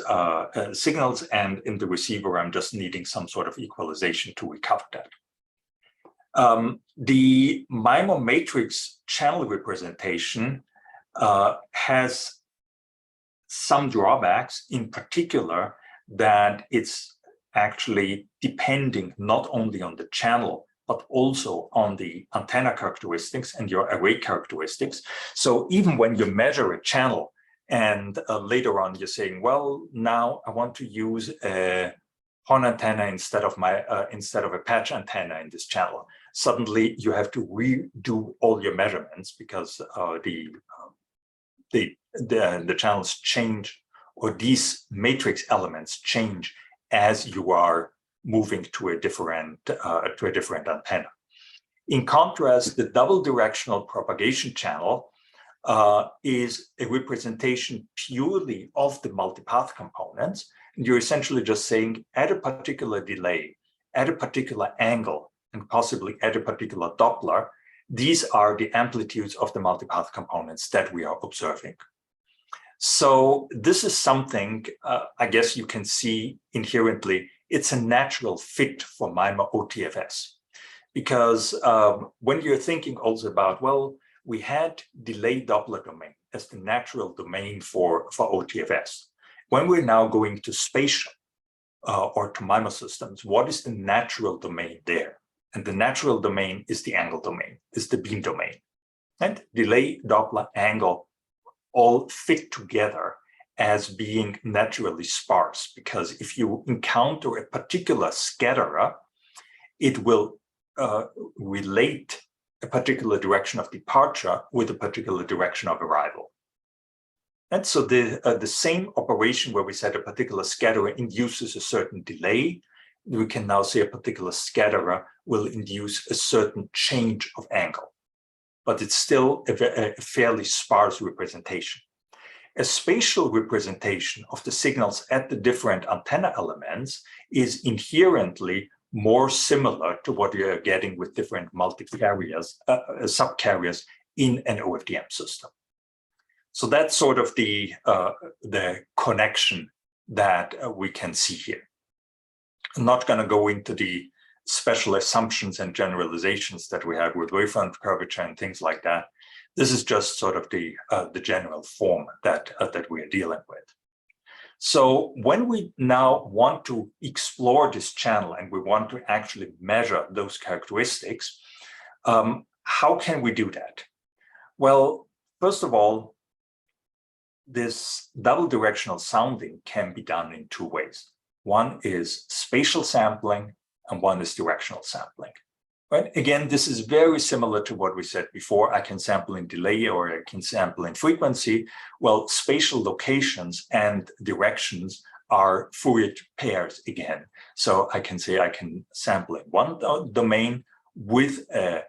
signals, and in the receiver, I'm just needing some sort of equalization to recover that. The MIMO matrix channel representation has some drawbacks, in particular that it's actually depending not only on the channel, but also on the antenna characteristics and your array characteristics. So even when you measure a channel and later on you're saying, well, now I want to use a horn antenna instead of a patch antenna in this channel, suddenly you have to redo all your measurements because the channels change, or these matrix elements change as you are moving to a different antenna. In contrast, the double directional propagation channel is a representation purely of the multipath components. And you're essentially just saying at a particular delay, at a particular angle, and possibly at a particular Doppler, these are the amplitudes of the multipath components that we are observing. So this is something I guess you can see inherently. It's a natural fit for MIMO OTFS, because when you're thinking also about, well, we had delay Doppler domain as the natural domain for OTFS. When we're now going to spatial or to MIMO systems, what is the natural domain there? And the natural domain is the angle domain, is the beam domain. And delay, Doppler, angle all fit together as being naturally sparse, because if you encounter a particular scatterer, it will relate a particular direction of departure with a particular direction of arrival. And so the same operation where we said a particular scatterer induces a certain delay, we can now say a particular scatterer will induce a certain change of angle. But it's still a fairly sparse representation. A spatial representation of the signals at the different antenna elements is inherently more similar to what you are getting with different multi-carriers, subcarriers in an OFDM system. So that's sort of the connection that we can see here. I'm not going to go into the special assumptions and generalizations that we have with wavefront curvature and things like that. This is just sort of the general form that we are dealing with. So when we now want to explore this channel and we want to actually measure those characteristics, how can we do that? Well, first of all, this double directional sounding can be done in two ways. One is spatial sampling and one is directional sampling. Right? Again, this is very similar to what we said before. I can sample in delay or I can sample in frequency. Well, spatial locations and directions are Fourier pairs again. So I can say I can sample in one domain with a,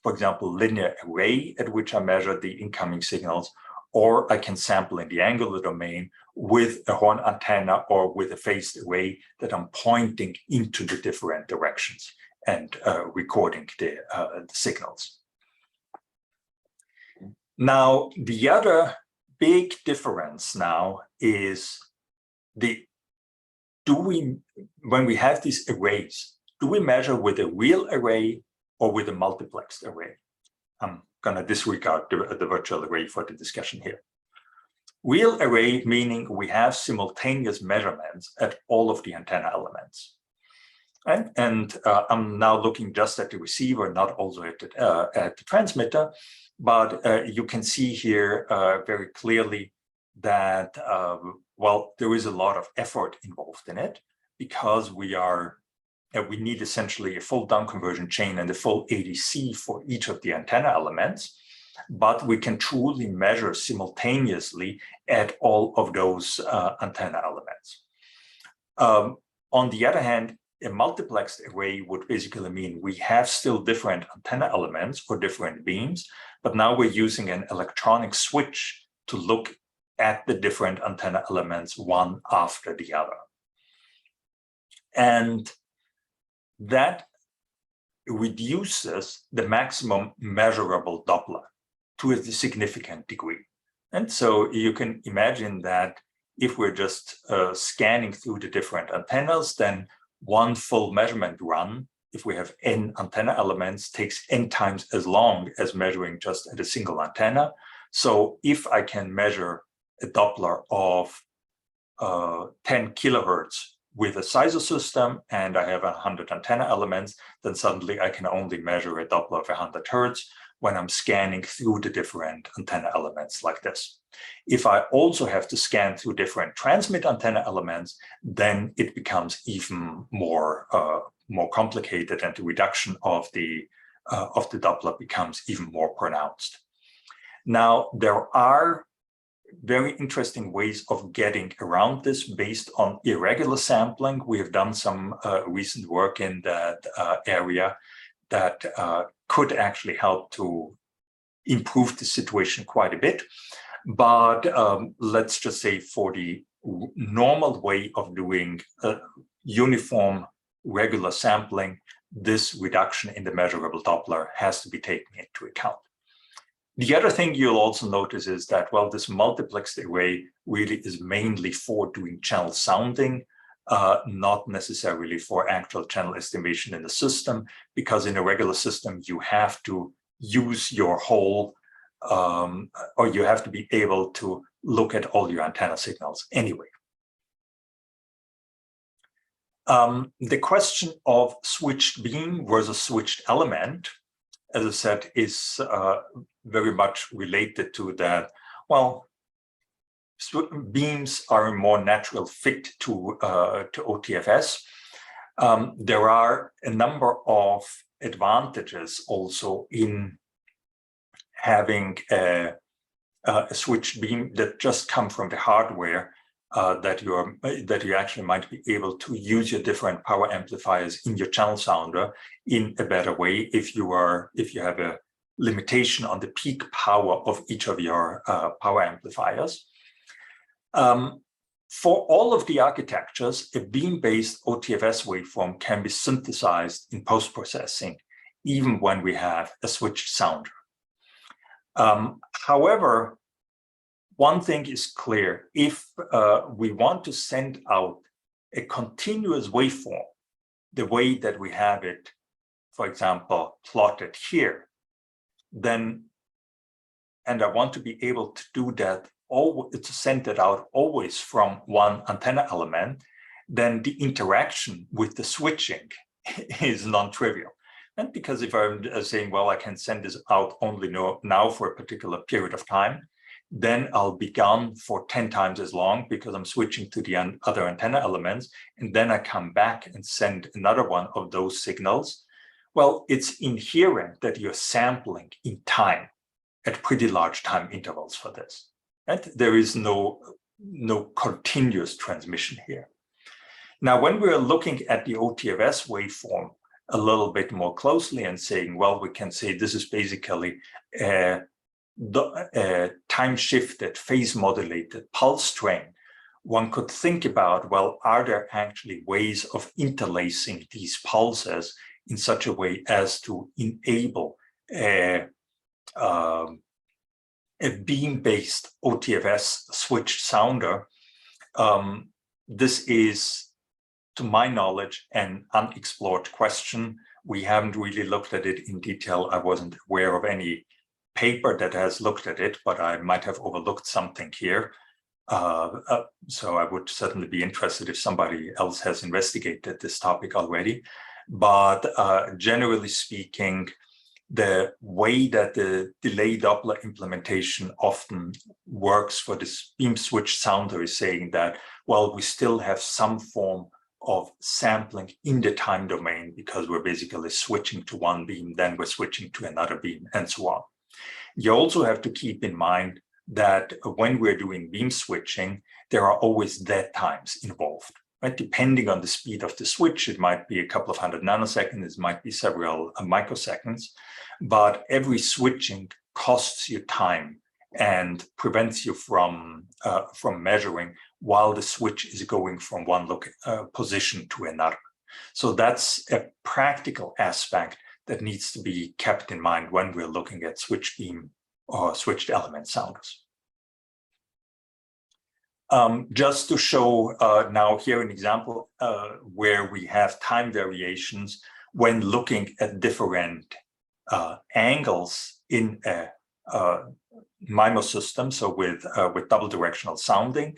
for example, linear array at which I measure the incoming signals, or I can sample in the angular domain with a horn antenna or with a phased array that I'm pointing into the different directions and recording the signals. Now, the other big difference now is when we have these arrays, do we measure with a real array or with a multiplexed array? I'm going to disregard the virtual array for the discussion here. Real array meaning we have simultaneous measurements at all of the antenna elements. And I'm now looking just at the receiver, not also at the transmitter, but you can see here very clearly that, well, there is a lot of effort involved in it because we need essentially a full down conversion chain and a full ADC for each of the antenna elements, but we can truly measure simultaneously at all of those antenna elements. On the other hand, a multiplexed array would basically mean we have still different antenna elements for different beams, but now we're using an electronic switch to look at the different antenna elements one after the other. And that reduces the maximum measurable Doppler to a significant degree. And so you can imagine that if we're just scanning through the different antennas, then one full measurement run, if we have n antenna elements, takes n times as long as measuring just at a single antenna. So if I can measure a Doppler of 10 kilohertz with a SISO system and I have 100 antenna elements, then suddenly I can only measure a Doppler of 100 hertz when I'm scanning through the different antenna elements like this. If I also have to scan through different transmit antenna elements, then it becomes even more complicated, and the reduction of the Doppler becomes even more pronounced. Now, there are very interesting ways of getting around this based on irregular sampling. We have done some recent work in that area that could actually help to improve the situation quite a bit. But let's just say for the normal way of doing uniform regular sampling, this reduction in the measurable Doppler has to be taken into account. The other thing you'll also notice is that, well, this multiplexed array really is mainly for doing channel sounding, not necessarily for actual channel estimation in the system, because in a regular system, you have to use your whole, or you have to be able to look at all your antenna signals anyway. The question of switched beam versus switched element, as I said, is very much related to that. Well, beams are a more natural fit to OTFS. There are a number of advantages also in having a switched beam that just come from the hardware, that you actually might be able to use your different power amplifiers in your channel sounder in a better way if you have a limitation on the peak power of each of your power amplifiers. For all of the architectures, a beam-based OTFS waveform can be synthesized in post-processing, even when we have a switched sounder. However, one thing is clear: if we want to send out a continuous waveform, the way that we have it, for example, plotted here, then, and I want to be able to do that, to send it out always from one antenna element, then the interaction with the switching is non-trivial. And because if I'm saying, well, I can send this out only now for a particular period of time, then I'll be gone for 10 times as long because I'm switching to the other antenna elements. And then I come back and send another one of those signals. Well, it's inherent that you're sampling in time at pretty large time intervals for this. Right? There is no continuous transmission here. Now, when we're looking at the OTFS waveform a little bit more closely and saying, well, we can say this is basically a time-shifted, phase-modulated pulse train, one could think about, well, are there actually ways of interlacing these pulses in such a way as to enable a beam-based OTFS switched sounder? This is, to my knowledge, an unexplored question. We haven't really looked at it in detail. I wasn't aware of any paper that has looked at it, but I might have overlooked something here. So I would certainly be interested if somebody else has investigated this topic already. But generally speaking, the way that the delay Doppler implementation often works for this beam switch sounder is saying that, well, we still have some form of sampling in the time domain because we're basically switching to one beam, then we're switching to another beam, and so on. You also have to keep in mind that when we're doing beam switching, there are always dead times involved. Right? Depending on the speed of the switch, it might be a couple of hundred nanoseconds, it might be several microseconds, but every switching costs you time and prevents you from measuring while the switch is going from one position to another. So that's a practical aspect that needs to be kept in mind when we're looking at switch beam or switched element sounders. Just to show now here an example where we have time variations when looking at different angles in a MIMO system, so with double directional sounding.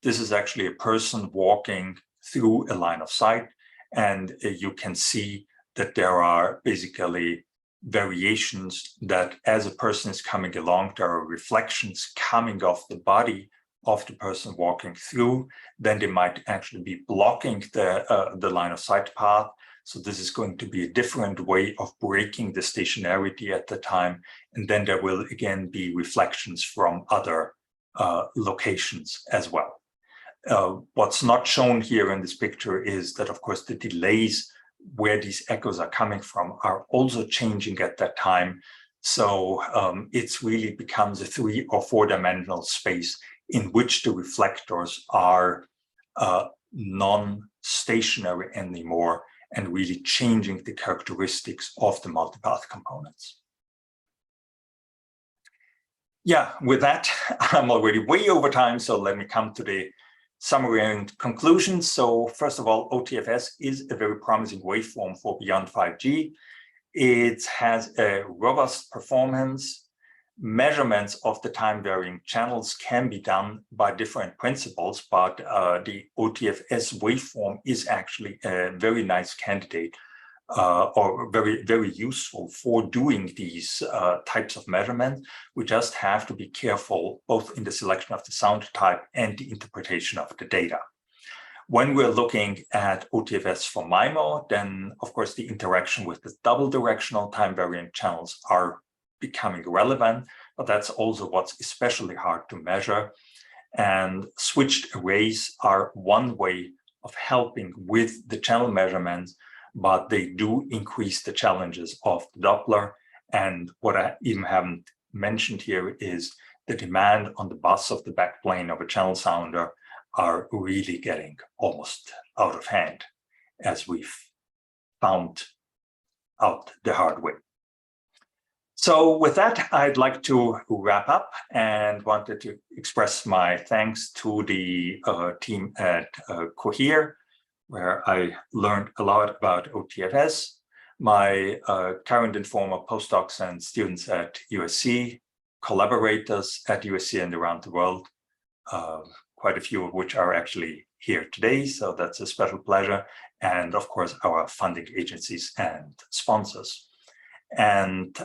This is actually a person walking through a line of sight, and you can see that there are basically variations that as a person is coming along, there are reflections coming off the body of the person walking through. Then they might actually be blocking the line of sight path. So this is going to be a different way of breaking the stationarity at the time. And then there will again be reflections from other locations as well. What's not shown here in this picture is that, of course, the delays where these echoes are coming from are also changing at that time. So it's really becomes a 3- or 4-dimensional space in which the reflectors are non-stationary anymore and really changing the characteristics of the multipath components. Yeah, with that, I'm already way over time, so let me come to the summary and conclusions. So first of all, OTFS is a very promising waveform for beyond 5G. It has a robust performance. Measurements of the time-varying channels can be done by different principles, but the OTFS waveform is actually a very nice candidate or very, very useful for doing these types of measurements. We just have to be careful both in the selection of the sound type and the interpretation of the data. When we're looking at OTFS for MIMO, then of course the interaction with the double directional time-varying channels are becoming relevant, but that's also what's especially hard to measure. And switched arrays are one way of helping with the channel measurements, but they do increase the challenges of the Doppler. And what I even haven't mentioned here is the demand on the bus of the backplane of a channel sounder are really getting almost out of hand, as we've found out the hard way. So with that, I'd like to wrap up and wanted to express my thanks to the team at Cohere, where I learned a lot about OTFS, my current and former postdocs and students at USC, collaborators at USC and around the world, quite a few of which are actually here today, so that's a special pleasure, and of course our funding agencies and sponsors. And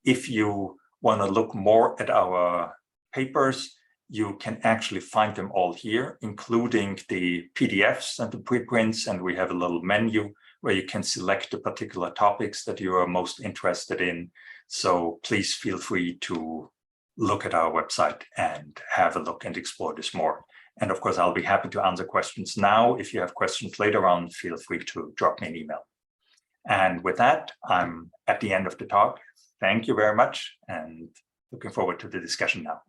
if you want to look more at our papers, you can actually find them all here, including the PDFs and the preprints, and we have a little menu where you can select the particular topics that you are most interested in. So please feel free to look at our website and have a look and explore this more. And of course, I'll be happy to answer questions now. If you have questions later on, feel free to drop me an email. And with that, I'm at the end of the talk. Thank you very much, and looking forward to the discussion now.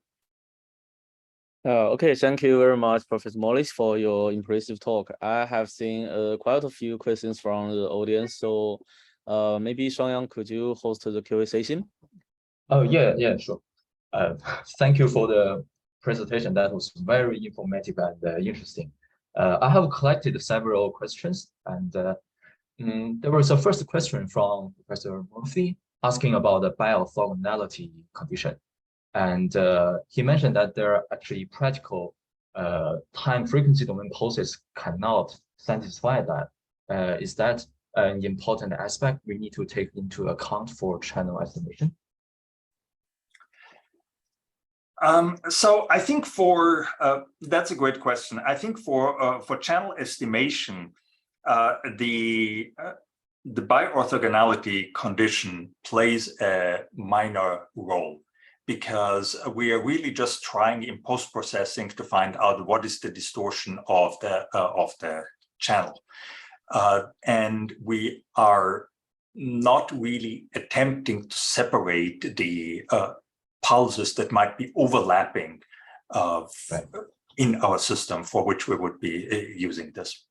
Okay, thank you very much, Professor Molisch, for your impressive talk. I have seen quite a few questions from the audience, so maybe Shuangyang, could you host the Q&A session? Oh, yeah, sure. Thank you for the presentation. That was very informative and interesting. I have collected several questions, and there was a first question from Professor Murphy asking about the bi-orthogonality condition. And he mentioned that there are actually practical time frequency domain pulses cannot satisfy that. Is that an important aspect we need to take into account for channel estimation? So I think for that's a great question. I think for channel estimation, the bi-orthogonality condition plays a minor role, because we are really just trying in post-processing to find out what is the distortion of the channel, and we are not really attempting to separate the pulses that might be overlapping in our system for which we would be using this.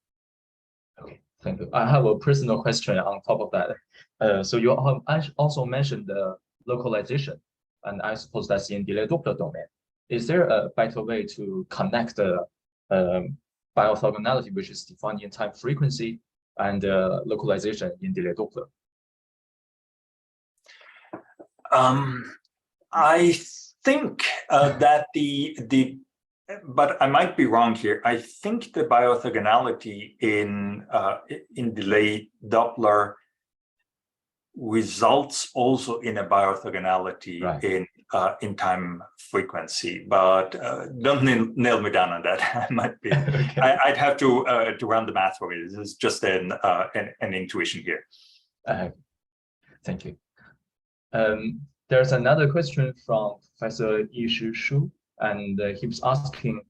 Okay, thank you. I have a personal question on top of that. So you have also mentioned the localization, and I suppose that's in delay Doppler domain. Is there a better way to connect the bi-orthogonality, which is defined in time frequency, and localization in delay Doppler? I think that but I might be wrong here. I think the bi-orthogonality in delay Doppler results also in a bi-orthogonality in time frequency, but don't nail me down on that. I might be. Okay. I'd have to run the math for me. This is just an intuition here. Thank you. There's another question from Professor Yishu Shu, and he was asking,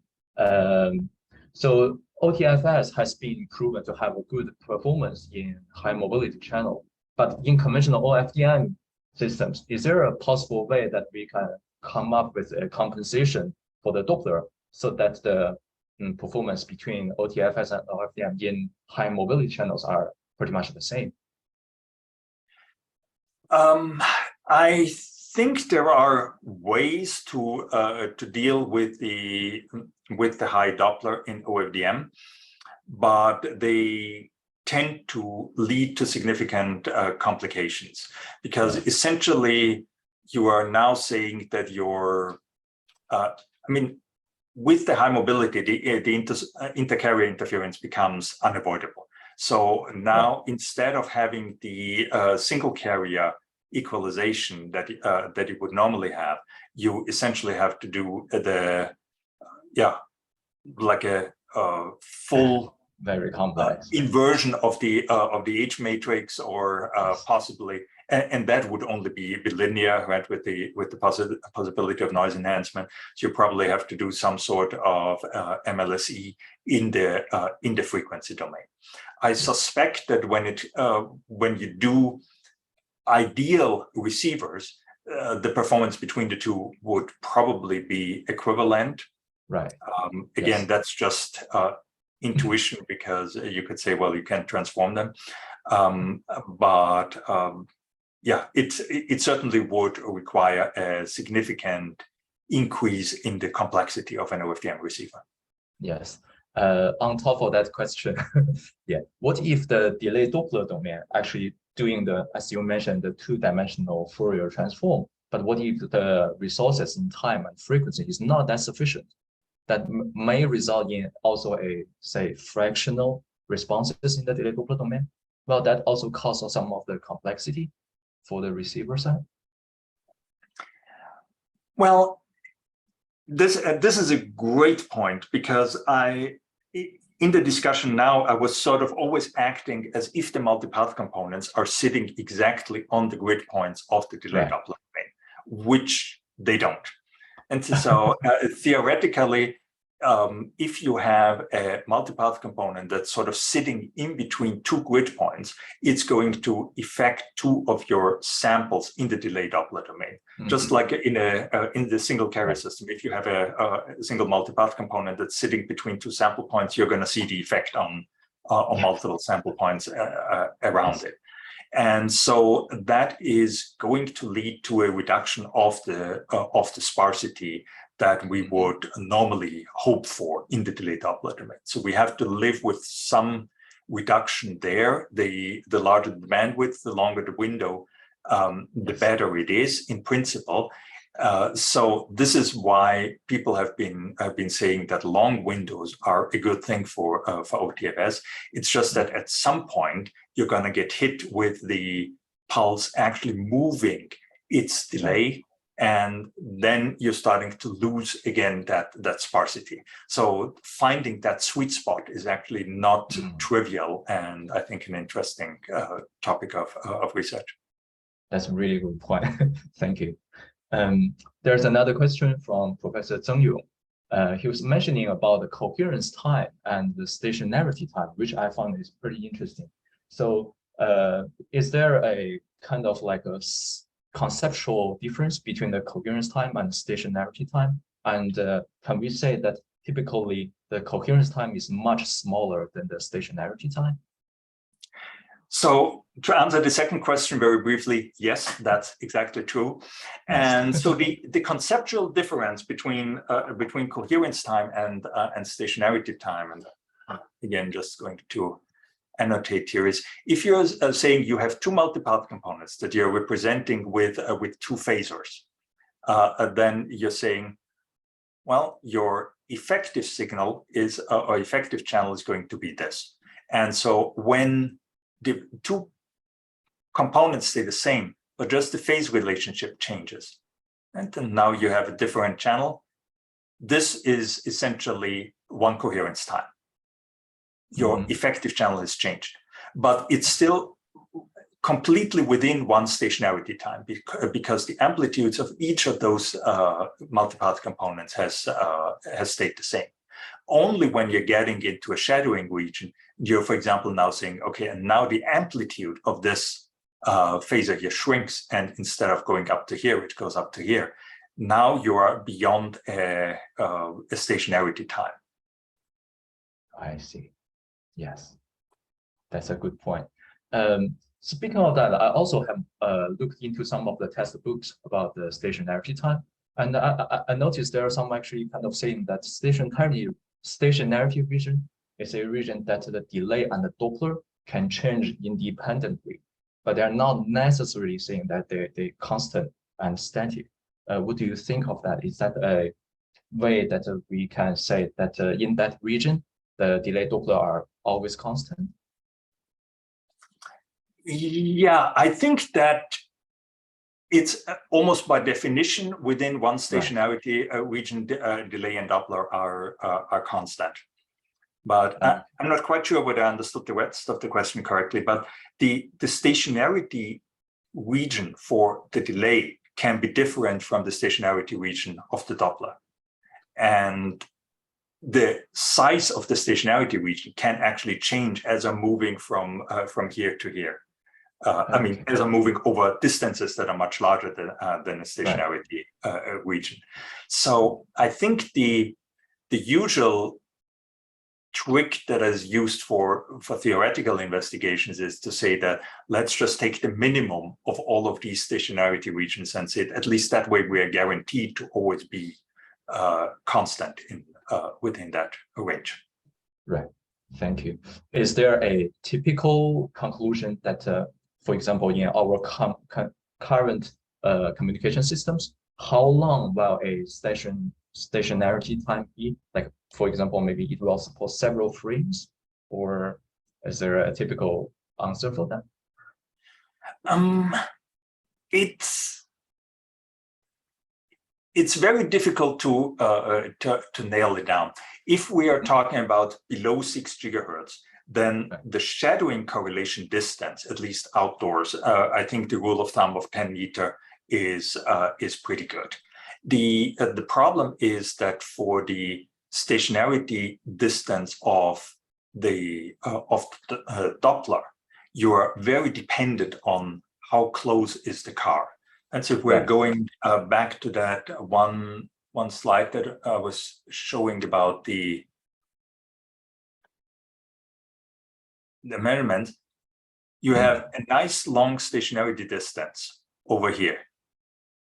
so OTFS has been proven to have a good performance in high mobility channel, but in conventional OFDM systems, is there a possible way that we can come up with a compensation for the Doppler so that the performance between OTFS and OFDM in high mobility channels are pretty much the same? I think there are ways to deal with the high Doppler in OFDM, but they tend to lead to significant complications, because essentially you are now saying that with the high mobility, the intercarrier interference becomes unavoidable. So now instead of having the single carrier equalization that you would normally have, you essentially have to do like a full very complex inversion of the H matrix, or possibly, and that would only be linear, right? With the possibility of noise enhancement, so you probably have to do some sort of MLSE in the frequency domain. I suspect that when you do ideal receivers, the performance between the two would probably be equivalent. Right. Again, that's just intuition, because you could say, well, you can transform them, yeah, it certainly would require a significant increase in the complexity of an OFDM receiver. Yes. On top of that question, what if the delay Doppler domain actually doing as you mentioned, the two-dimensional Fourier transform, but what if the resources in time and frequency is not that sufficient? That may result in also say fractional responses in the delay Doppler domain. Well, that also causes some of the complexity for the receiver side. Well, This is a great point, because in the discussion now, I was sort of always acting as if the multipath components are sitting exactly on the grid points of the delayed Doppler domain, which they don't. And so theoretically, if you have a multipath component that's sort of sitting in between two grid points, it's going to affect two of your samples in the delayed Doppler domain. Just like in the single carrier system, if you have a single multipath component that's sitting between two sample points, you're going to see the effect on multiple sample points around it. And so that is going to lead to a reduction of the sparsity that we would normally hope for in the delayed Doppler domain. So we have to live with some reduction there. The larger the bandwidth, the longer the window, the better it is in principle. So this is why people have been saying that long windows are a good thing for OTFS. It's just that at some point you're going to get hit with the pulse actually moving its delay, and then you're starting to lose again that sparsity. So finding that sweet spot is actually not trivial, and I think an interesting topic of research. That's a really good point. Thank you. There's another question from Professor Zheng Yong. He was mentioning about the coherence time and the stationarity time, which I found is pretty interesting. So is there a kind of like a conceptual difference between the coherence time and stationarity time? And can we say that typically the coherence time is much smaller than the stationarity time? So to answer the second question very briefly, yes, that's exactly true. And so the conceptual difference between coherence time and stationarity time, and again, just going to annotate here, is if you're saying you have two multipath components that you're representing with two phasors, then you're saying, well, your effective signal is or effective channel is going to be this. And so when the two components stay the same, but just the phase relationship changes, and then now you have a different channel. This is essentially one coherence time. Your effective channel has changed, but it's still completely within one stationarity time, because the amplitudes of each of those multipath components has stayed the same. Only when you're getting into a shadowing region, you're, for example, now saying, okay, and now the amplitude of this phasor here shrinks, and instead of going up to here, it goes up to here. Now you are beyond a stationarity time. I see. Yes, that's a good point. Speaking of that, I also have looked into some of the textbooks about the stationarity time, and I noticed there are some actually kind of saying that stationarity region is a region that the delay and the Doppler can change independently, but they're not necessarily saying that they're constant and static. What do you think of that? Is that a way that we can say that in that region, the delay Doppler are always constant? Yeah, I think that it's almost by definition within one stationarity region, delay and Doppler are constant. But I'm not quite sure whether I understood the rest of the question correctly, but the stationarity region for the delay can be different from the stationarity region of the Doppler. And the size of the stationarity region can actually change as I'm moving from here to here. I mean, as I'm moving over distances that are much larger than a stationarity region. So I think the usual trick that is used for theoretical investigations is to say that let's just take the minimum of all of these stationarity regions and say at least that way we are guaranteed to always be constant within that range. Right. Thank you. Is there a typical conclusion that, for example, in our current communication systems, how long will a stationarity time be? Like, for example, maybe it will support several frames, or is there a typical answer for that? it's very difficult to nail it down. If we are talking about below 6 gigahertz, then the shadowing correlation distance, at least outdoors, I think the rule of thumb of 10 meter is pretty good. The problem is that for the stationarity distance of the Doppler, you are very dependent on how close is the car. And so if we're going back to that one slide that I was showing about the measurement, you have a nice long stationarity distance over here.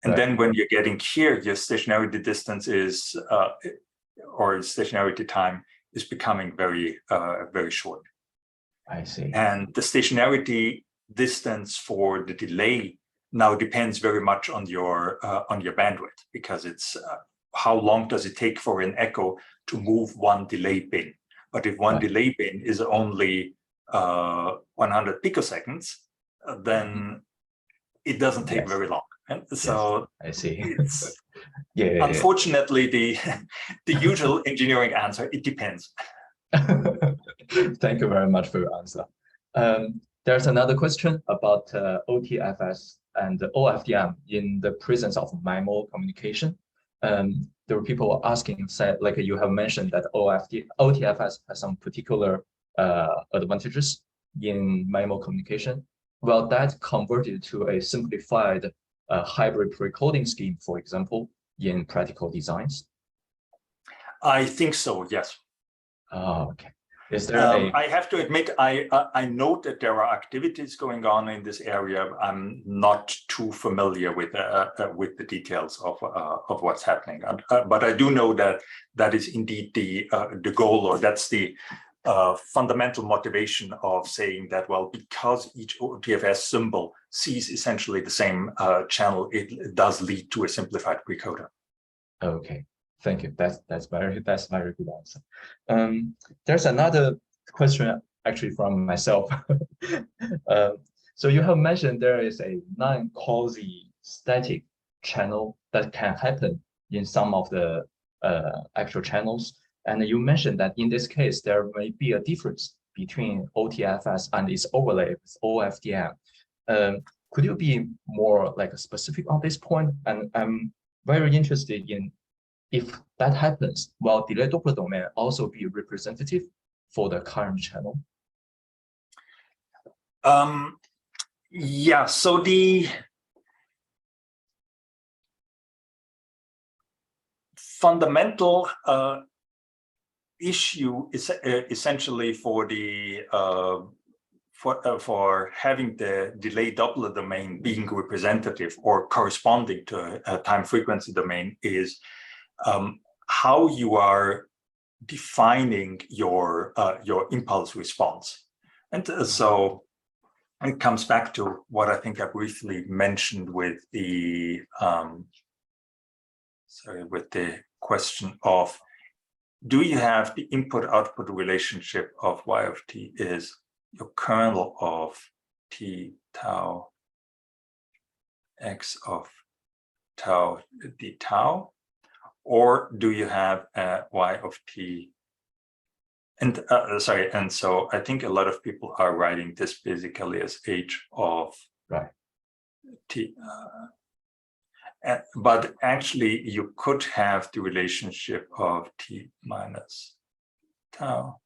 And then when you're getting here, your stationarity distance is, or stationarity time is becoming very, very short. I see. And the stationarity distance for the delay now depends very much on your bandwidth, because it's how long does it take for an echo to move one delay pin. But if one delay pin is only 100 picoseconds, then it doesn't take very long. And so I see. It's unfortunately the usual engineering answer, it depends. Thank you very much for your answer. There's another question about OTFS and OFDM in the presence of MIMO communication. There were people asking, like you have mentioned that OTFS has some particular advantages in MIMO communication. Well, that converted to a simplified hybrid pre-coding scheme, for example, in practical designs? I think so, yes. Oh, okay. Is there I have to admit, I note that there are activities going on in this area. I'm not too familiar with the details of what's happening, but I do know that that is indeed the goal, or that's the fundamental motivation of saying that, well, because each OTFS symbol sees essentially the same channel, it does lead to a simplified precoder. Okay. Thank you. That's very good answer. There's another question actually from myself. So you have mentioned there is a non-quasi static channel that can happen in some of the actual channels, and you mentioned that in this case there may be a difference between OTFS and its overlay with OFDM. Could you be more like specific on this point? And I'm very interested in, if that happens, will delayed Doppler domain also be representative for the current channel? Yeah, so the fundamental issue is essentially for the for having the delayed Doppler domain being representative or corresponding to a time frequency domain is how you are defining your impulse response. And so it comes back to what I think I briefly mentioned with the with the question of, do you have the input-output relationship of y of t is your kernel of t tau x of tau d tau, or do you have y of t? And and so I think a lot of people are writing this basically as h of t. But actually, you could have the relationship of t minus tau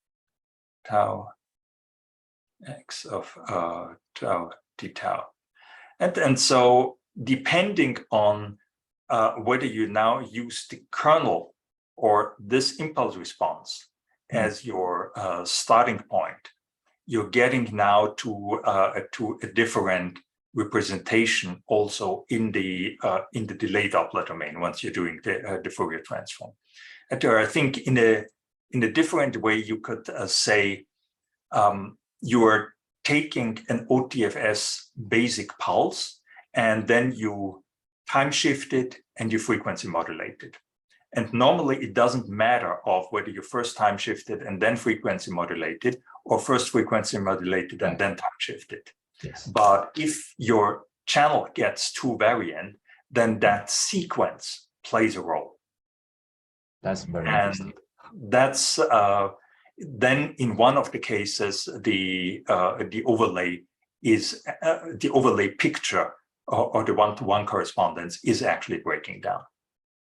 x of tau d tau. And so depending on whether you now use the kernel or this impulse response as your starting point, you're getting now to a different representation also in the delayed Doppler domain once you're doing the Fourier transform. And I think in a different way you could say you are taking an OTFS basic pulse and then you time shift it and you frequency modulate it. And normally it doesn't matter of whether you first time shifted and then frequency modulated, or first frequency modulated and then time shifted. Yes. But if your channel gets too variant, then that sequence plays a role. That's very interesting. That's then in one of the cases, the overlay is the overlay picture or the one-to-one correspondence is actually breaking down.